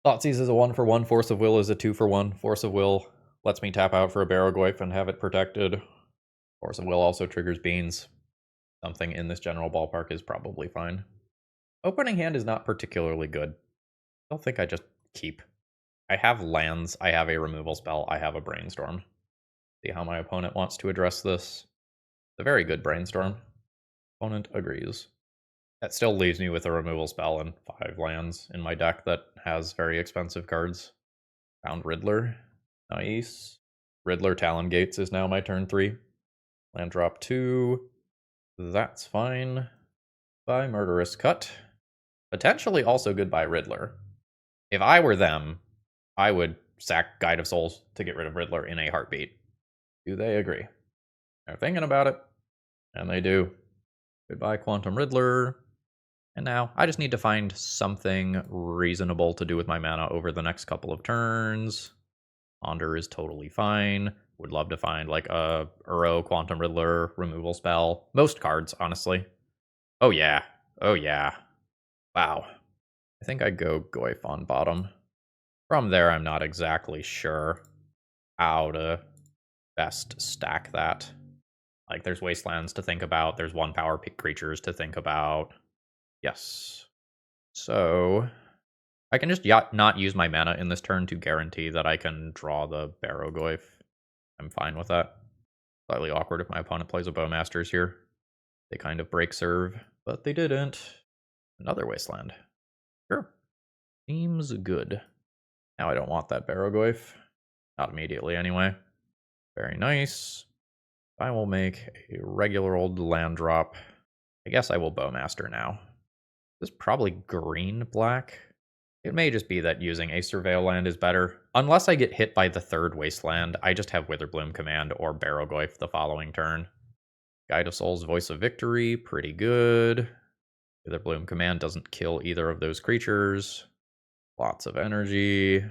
Thoughtseize is a 1-for-1, Force of Will is a 2-for-1. Force of Will lets me tap out for a Barrogoyf and have it protected. Force of Will also triggers Beans. Something in this general ballpark is probably fine. Opening hand is not particularly good. I don't think I just keep. I have lands, I have a removal spell, I have a Brainstorm. See how my opponent wants to address this. It's a very good Brainstorm. Opponent agrees. That still leaves me with a removal spell and 5 lands in my deck that has very expensive cards. Found Riddler. Nice. Riddler Talon Gates is now my turn 3. Land drop 2. That's fine. By Murderous Cut. Potentially also good by Riddler. If I were them, I would sack Guide of Souls to get rid of Riddler in a heartbeat. Do they agree? They're thinking about it. And they do. Goodbye, Quantum Riddler. And now, I just need to find something reasonable to do with my mana over the next couple of turns. Ponder is totally fine. Would love to find, like, a Uro Quantum Riddler removal spell. Most cards, honestly. Oh yeah. Oh yeah. Wow. I think I'd go Goyf on bottom. From there, I'm not exactly sure how to best stack that. Like, there's Wastelands to think about. There's 1-power creatures to think about. Yes. So, I can just not use my mana in this turn to guarantee that I can draw the Barrogoyf. I'm fine with that. Slightly awkward if my opponent plays a Bowmasters here. They kind of break serve, but they didn't. Another Wasteland. Sure. Seems good. Now I don't want that Barrogoyf. Not immediately, anyway. Very nice. I will make a regular old land drop. I guess I will Bowmaster now. This is probably green-black. It may just be that using a Surveil land is better. Unless I get hit by the third Wasteland, I just have Witherbloom Command or Barrogoyf the following turn. Guide of Souls, Voice of Victory, pretty good. Witherbloom Command doesn't kill either of those creatures. Lots of energy.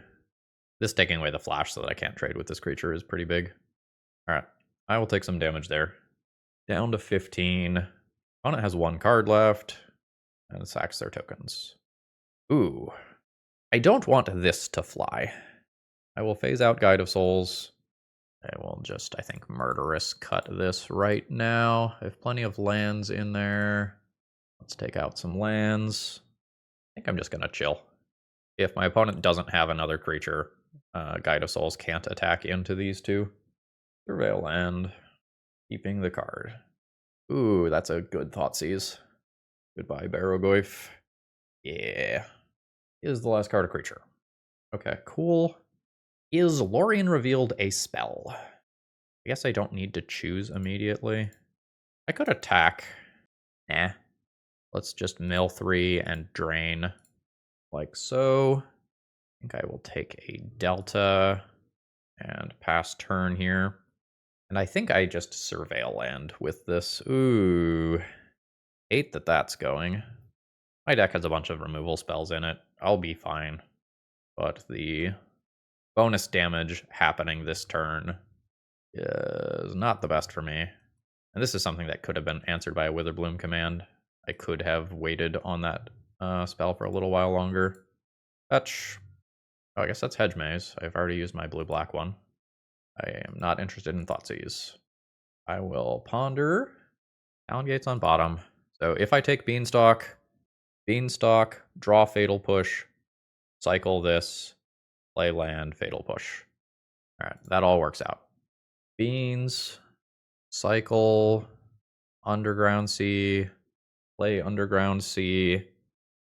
This taking away the flash so that I can't trade with this creature is pretty big. Alright, I will take some damage there. Down to 15. Opponent has 1 card left. And sacks their tokens. Ooh. I don't want this to fly. I will phase out Guide of Souls. I will just, I think, Murderous cut this right now. I have plenty of lands in there. Let's take out some lands. I think I'm just going to chill. If my opponent doesn't have another creature, Guide of Souls can't attack into these two. Surveil land. Keeping the card. Ooh, that's a good Thoughtseize. Goodbye, Barrogoyf. Yeah. Is the last card a creature? Okay, cool. Is Lorien revealed a spell? I guess I don't need to choose immediately. I could attack. Nah. Let's just mill 3 and drain. Like so. I think I will take a Delta and pass turn here. And I think I just Surveil land with this. Ooh. Hate that that's going. My deck has a bunch of removal spells in it. I'll be fine. But the bonus damage happening this turn is not the best for me. And this is something that could have been answered by a Witherbloom command. I could have waited on that spell for a little while longer. Fetch. Oh, I guess that's Hedge Maze. I've already used my blue-black one. I am not interested in Thoughtseize. I will Ponder. Talon Gates on bottom. So if I take Beanstalk, draw Fatal Push, cycle this, play land, Fatal Push. Alright, that all works out. Beans, cycle, Underground Sea, play Underground Sea.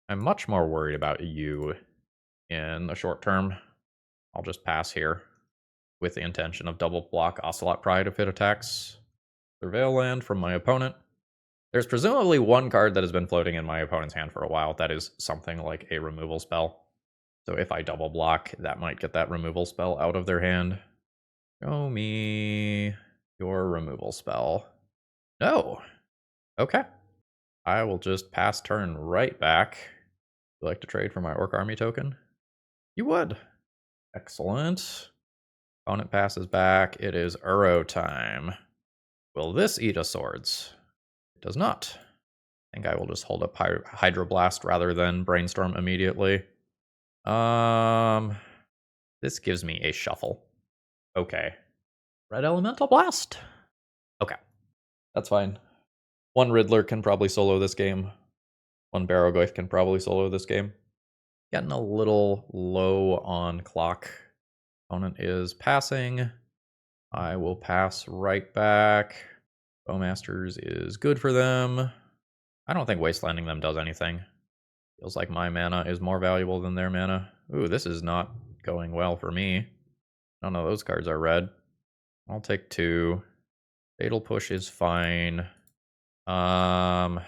I'm much more worried about you in the short term. I'll just pass here with the intention of double block Ocelot Pride if it attacks. Surveil land from my opponent. There's presumably 1 card that has been floating in my opponent's hand for a while. That is something like a removal spell. So if I double block, that might get that removal spell out of their hand. Show me your removal spell. No. Okay. I will just pass turn right back. Would you like to trade for my Orc Army token? You would. Excellent. Opponent passes back. It is Uro time. Will this eat a swords? It does not. I think I will just hold up Hydroblast rather than Brainstorm immediately. This gives me a shuffle. Okay. Red Elemental Blast. Okay. That's fine. 1 Riddler can probably solo this game. 1 Barrogoyf can probably solo this game. Getting a little low on clock. Opponent is passing. I will pass right back. Bowmasters is good for them. I don't think wastelanding them does anything. Feels like my mana is more valuable than their mana. Ooh, this is not going well for me. None of those cards are red. I'll take 2. Fatal Push is fine. I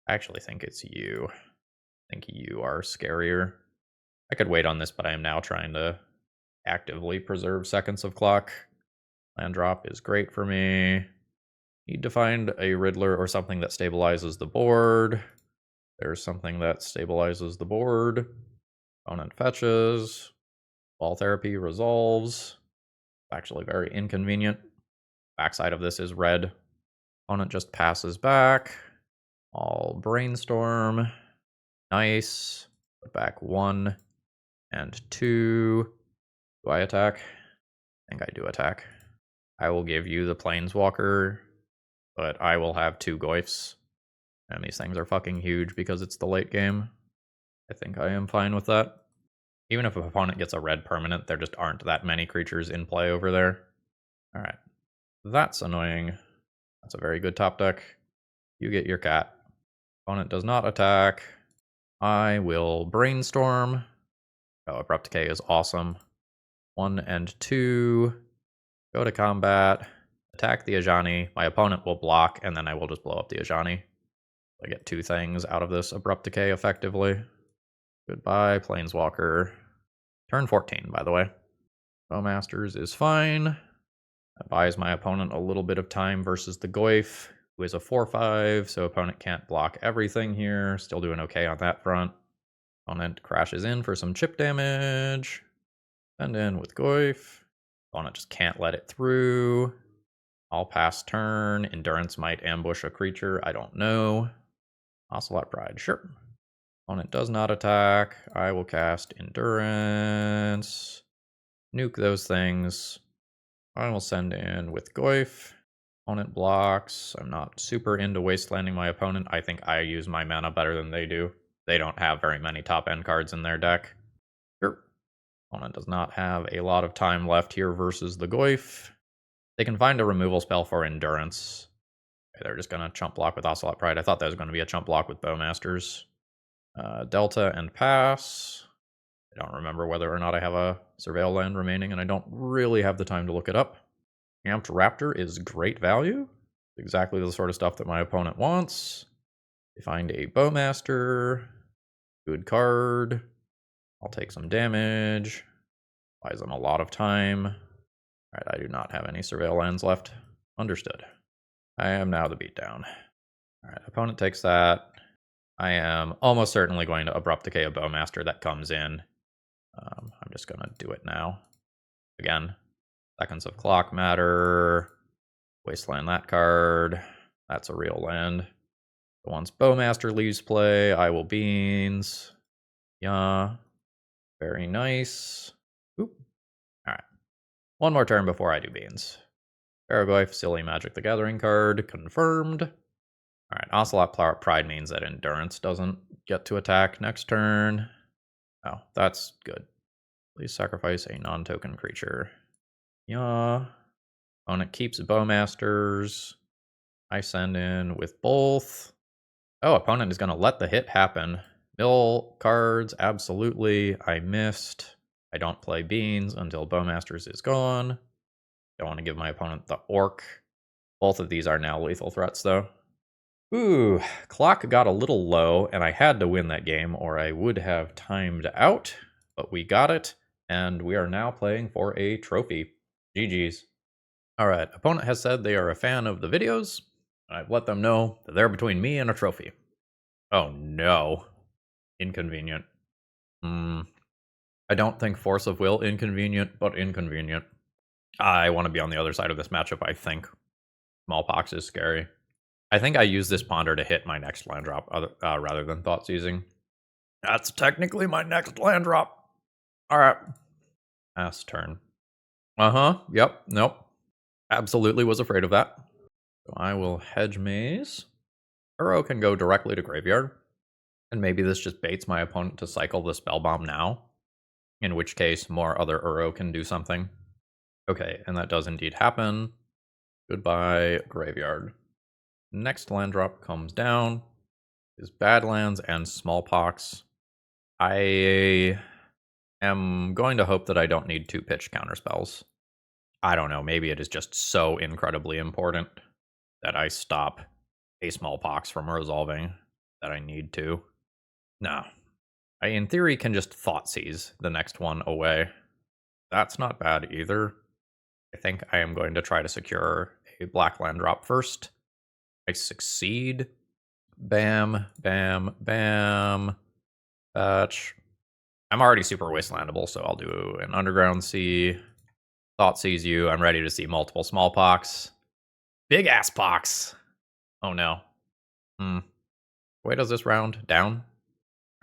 actually think it's you. I think you are scarier. I could wait on this, but I am now trying to actively preserve seconds of clock. Land drop is great for me. Need to find a Riddler or something that stabilizes the board. There's something that stabilizes the board. Opponent fetches. Ball Therapy resolves. Actually very inconvenient. Backside of this is red. Opponent just passes back. I'll Brainstorm. Nice. Put back 1 and 2. Do I attack? I think I do attack. I will give you the Planeswalker, but I will have 2 Goyfs. And these things are fucking huge because it's the late game. I think I am fine with that. Even if an opponent gets a red permanent, there just aren't that many creatures in play over there. Alright. That's annoying. That's a very good top deck. You get your cat. Opponent does not attack. I will Brainstorm. Oh, Abrupt Decay is awesome. 1 and 2. Go to combat. Attack the Ajani. My opponent will block, and then I will just blow up the Ajani. I get 2 things out of this Abrupt Decay effectively. Goodbye, Planeswalker. Turn 14, by the way. Bowmasters is fine. That buys my opponent a little bit of time versus the Goyf, who is a 4/5, so opponent can't block everything here. Still doing okay on that front. Opponent crashes in for some chip damage. Send in with Goyf. Opponent just can't let it through. I'll pass turn. Endurance might ambush a creature. I don't know. Ocelot Pride, sure. Opponent does not attack. I will cast Endurance. Nuke those things. I will send in with Goyf. Opponent blocks. I'm not super into wastelanding my opponent. I think I use my mana better than they do. They don't have very many top end cards in their deck. Sure. Opponent does not have a lot of time left here versus the Goyf. They can find a removal spell for Endurance. Okay, they're just going to chump block with Ocelot Pride. I thought that was going to be a chump block with Bowmasters. Delta and pass. I don't remember whether or not I have a Surveil land remaining, and I don't really have the time to look it up. Amped Raptor is great value. Exactly the sort of stuff that my opponent wants. They find a Bowmaster. Good card. I'll take some damage. Buys them a lot of time. Alright, I do not have any Surveil lands left. Understood. I am now the beatdown. Alright, opponent takes that. I am almost certainly going to Abrupt Decay a Bowmaster that comes in. I'm just going to do it now. Again, seconds of clock matter. Wasteland that card. That's a real land. Once Bowmaster leaves play, I will Beans. Yeah. Very nice. Oop. Alright. One more turn before I do Beans. Paragoyf, silly Magic the Gathering card. Confirmed. Alright, Ocelot Pride means that Endurance doesn't get to attack next turn. Oh, that's good. Please sacrifice a non-token creature. Yeah. Opponent keeps Bowmasters. I send in with both. Oh, opponent is going to let the hit happen. Mill cards, absolutely. I missed. I don't play Beans until Bowmasters is gone. Don't want to give my opponent the Orc. Both of these are now lethal threats, though. Ooh, clock got a little low, and I had to win that game, or I would have timed out. But we got it, and we are now playing for a trophy. GG's. Alright, opponent has said they are a fan of the videos. I've let them know that they're between me and a trophy. Oh no. Inconvenient. I don't think Force of Will inconvenient, but inconvenient. I want to be on the other side of this matchup, I think. Smallpox is scary. I think I use this Ponder to hit my next land drop rather than Thought Seizing. That's technically my next land drop. Alright. Pass turn. Yep. Nope. Absolutely was afraid of that. So I will Hedge Maze. Uro can go directly to Graveyard. And maybe this just baits my opponent to cycle the Spell Bomb now. In which case, more other Uro can do something. Okay, and that does indeed happen. Goodbye, Graveyard. Next land drop comes down. Is Badlands and Smallpox. I am going to hope that I don't need 2 pitch counterspells. I don't know, maybe it is just so incredibly important that I stop a Smallpox from resolving that I need to. No. I, in theory, can just Thought Seize the next one away. That's not bad either. I think I am going to try to secure a black land drop first. I succeed. Bam, bam, bam. Fetch. I'm already super wastelandable, so I'll do an Underground Sea. Thought Seize you. I'm ready to see multiple Smallpox. Big ass pox. Oh no. Wait, does this round? Down?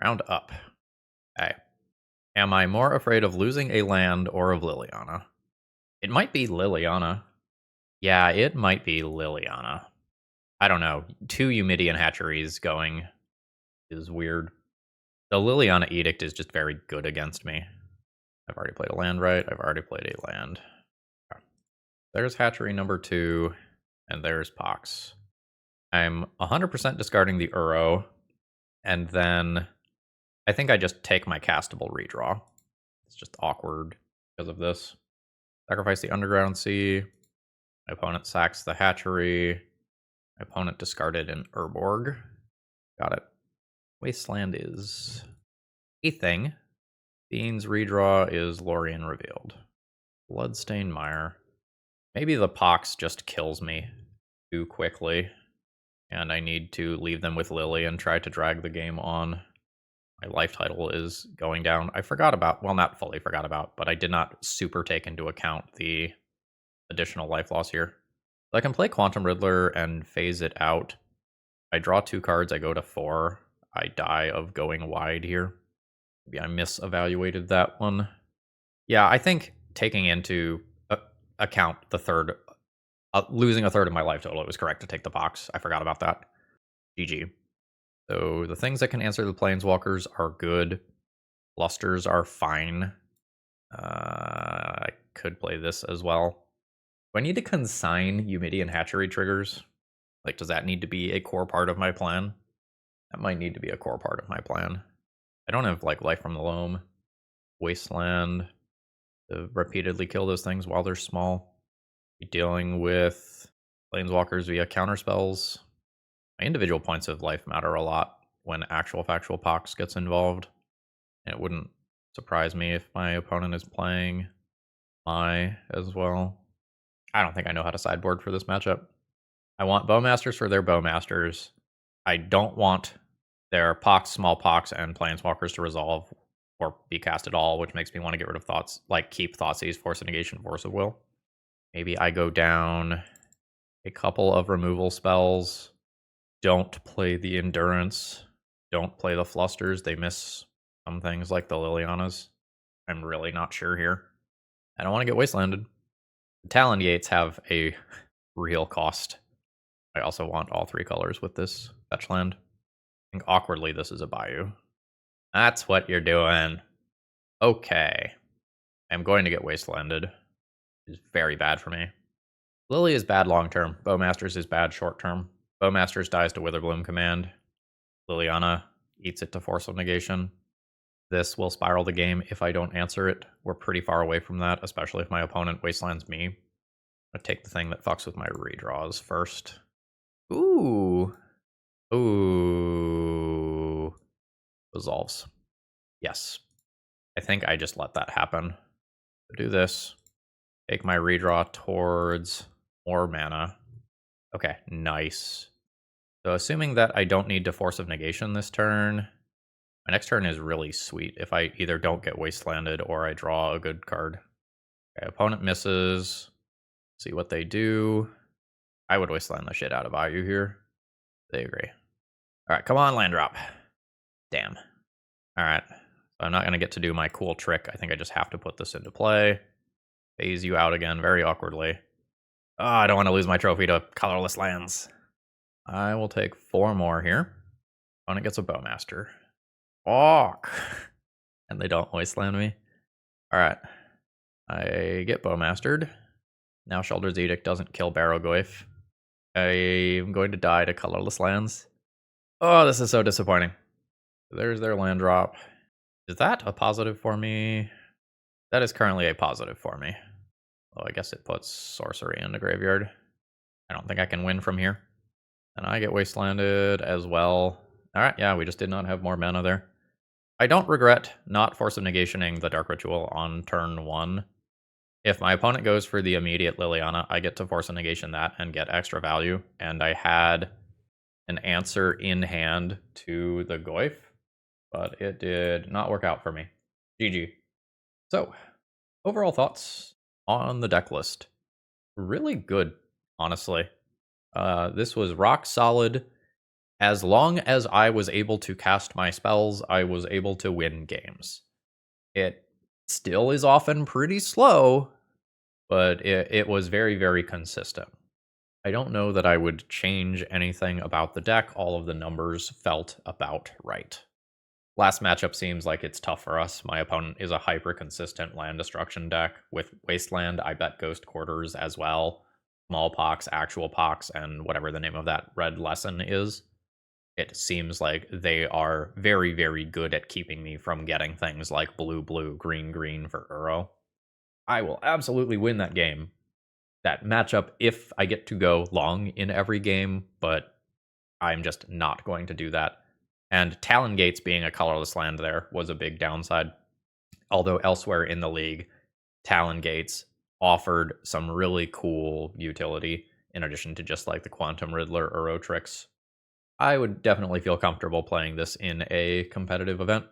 Round up. Okay. Am I more afraid of losing a land or of Liliana? It might be Liliana. Yeah, it might be Liliana. I don't know. 2 Eumidian hatcheries going is weird. The Liliana Edict is just very good against me. I've already played a land, right? I've already played a land. Okay. There's hatchery number 2, and there's Pox. I'm 100% discarding the Uro, and then I think I just take my castable redraw. It's just awkward because of this. Sacrifice the Underground Sea. My opponent sacks the hatchery. My opponent discarded an Urborg. Got it. Wasteland is a thing. Beans redraw is Lorien revealed. Bloodstained Mire. Maybe the Pox just kills me too quickly, and I need to leave them with Lily and try to drag the game on. My life title is going down. I forgot about, well, not fully forgot about, but I did not super take into account the additional life loss here. So I can play Quantum Riddler and phase it out. I draw 2 cards, I go to 4. I die of going wide here. Maybe I misevaluated that one. Yeah, I think taking into account the third, losing a third of my life total, it was correct to take the box. I forgot about that. GG. So the things that can answer the planeswalkers are good. Clusters are fine. I could play this as well. Do I need to consign Eumidian Hatchery triggers? Like, does that need to be a core part of my plan? That might need to be a core part of my plan. I don't have, like, Life from the Loam, Wasteland, to repeatedly kill those things while they're small. Be dealing with planeswalkers via counterspells. My individual points of life matter a lot when actual factual Pox gets involved. And it wouldn't surprise me if my opponent is playing Mai as well. I don't think I know how to sideboard for this matchup. I want Bowmasters for their Bowmasters. I don't want their Pox, small Pox, and Planeswalkers to resolve or be cast at all, which makes me want to get rid of Thoughts, like keep Thoughtseize, Force of Negation, Force of Will. Maybe I go down a couple of removal spells. Don't play the Endurance. Don't play the Flusters. They miss some things like the Lilianas. I'm really not sure here. I don't want to get Wastelanded. The Talon Gates have a real cost. I also want all 3 colors with this fetch land. I think awkwardly this is a Bayou. That's what you're doing. Okay. I'm going to get Wastelanded. It's very bad for me. Lily is bad long term. Bowmasters is bad short term. Bowmasters dies to Witherbloom command. Liliana eats it to Force of Negation. This will spiral the game if I don't answer it. We're pretty far away from that, especially if my opponent Wastelands me. I'm gonna take the thing that fucks with my redraws first. Ooh. Ooh. Resolves. Yes. I think I just let that happen. Do this. Take my redraw towards more mana. Okay, nice. So assuming that I don't need to Force of Negation this turn, my next turn is really sweet if I either don't get Wastelanded or I draw a good card. Okay, opponent misses. See what they do. I would Wasteland the shit out of Bayou here. They agree. Alright, come on, land drop. Damn. Alright. So I'm not going to get to do my cool trick. I think I just have to put this into play. Phase you out again very awkwardly. Oh, I don't want to lose my trophy to colorless lands. I will take 4 more here. Opponent gets a Bowmaster. Fuck. And they don't Wasteland me. Alright. I get Bowmastered. Now Sheldur's Edict doesn't kill Barrowgoyf. I'm going to die to colorless lands. Oh, this is so disappointing. There's their land drop. Is that a positive for me? That is currently a positive for me. Oh, I guess it puts sorcery in the graveyard. I don't think I can win from here. And I get Wastelanded as well. Alright, yeah, we just did not have more mana there. I don't regret not Force of Negationing the Dark Ritual on turn 1. If my opponent goes for the immediate Liliana, I get to Force of Negation that and get extra value. And I had an answer in hand to the Goyf, but it did not work out for me. GG. So, overall thoughts on the deck list. Really good, honestly. This was rock solid. As long as I was able to cast my spells, I was able to win games. It still is often pretty slow, but it was very, very consistent. I don't know that I would change anything about the deck. All of the numbers felt about right. Last matchup seems like it's tough for us. My opponent is a hyper-consistent land destruction deck. With Wasteland, I bet Ghost Quarters as well. Smallpox, Actual Pox, and whatever the name of that red lesson is. It seems like they are very, very good at keeping me from getting things like blue, blue, green, green for Uro. I will absolutely win that game. That matchup if I get to go long in every game, but I'm just not going to do that. And Talon Gates being a colorless land there was a big downside. Although elsewhere in the league, Talon Gates offered some really cool utility in addition to just like the Quantum Riddler Uro tricks. I would definitely feel comfortable playing this in a competitive event.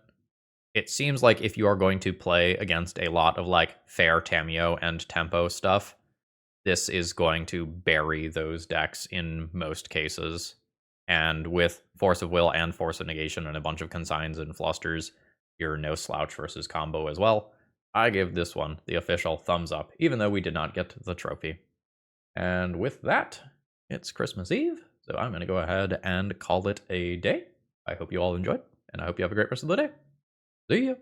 It seems like if you are going to play against a lot of like fair Tameo and tempo stuff, this is going to bury those decks in most cases. And with Force of Will and Force of Negation and a bunch of consigns and flusters, you're no slouch versus combo as well. I give this one the official thumbs up, even though we did not get the trophy. And with that, it's Christmas Eve, so I'm going to go ahead and call it a day. I hope you all enjoyed, and I hope you have a great rest of the day. See ya!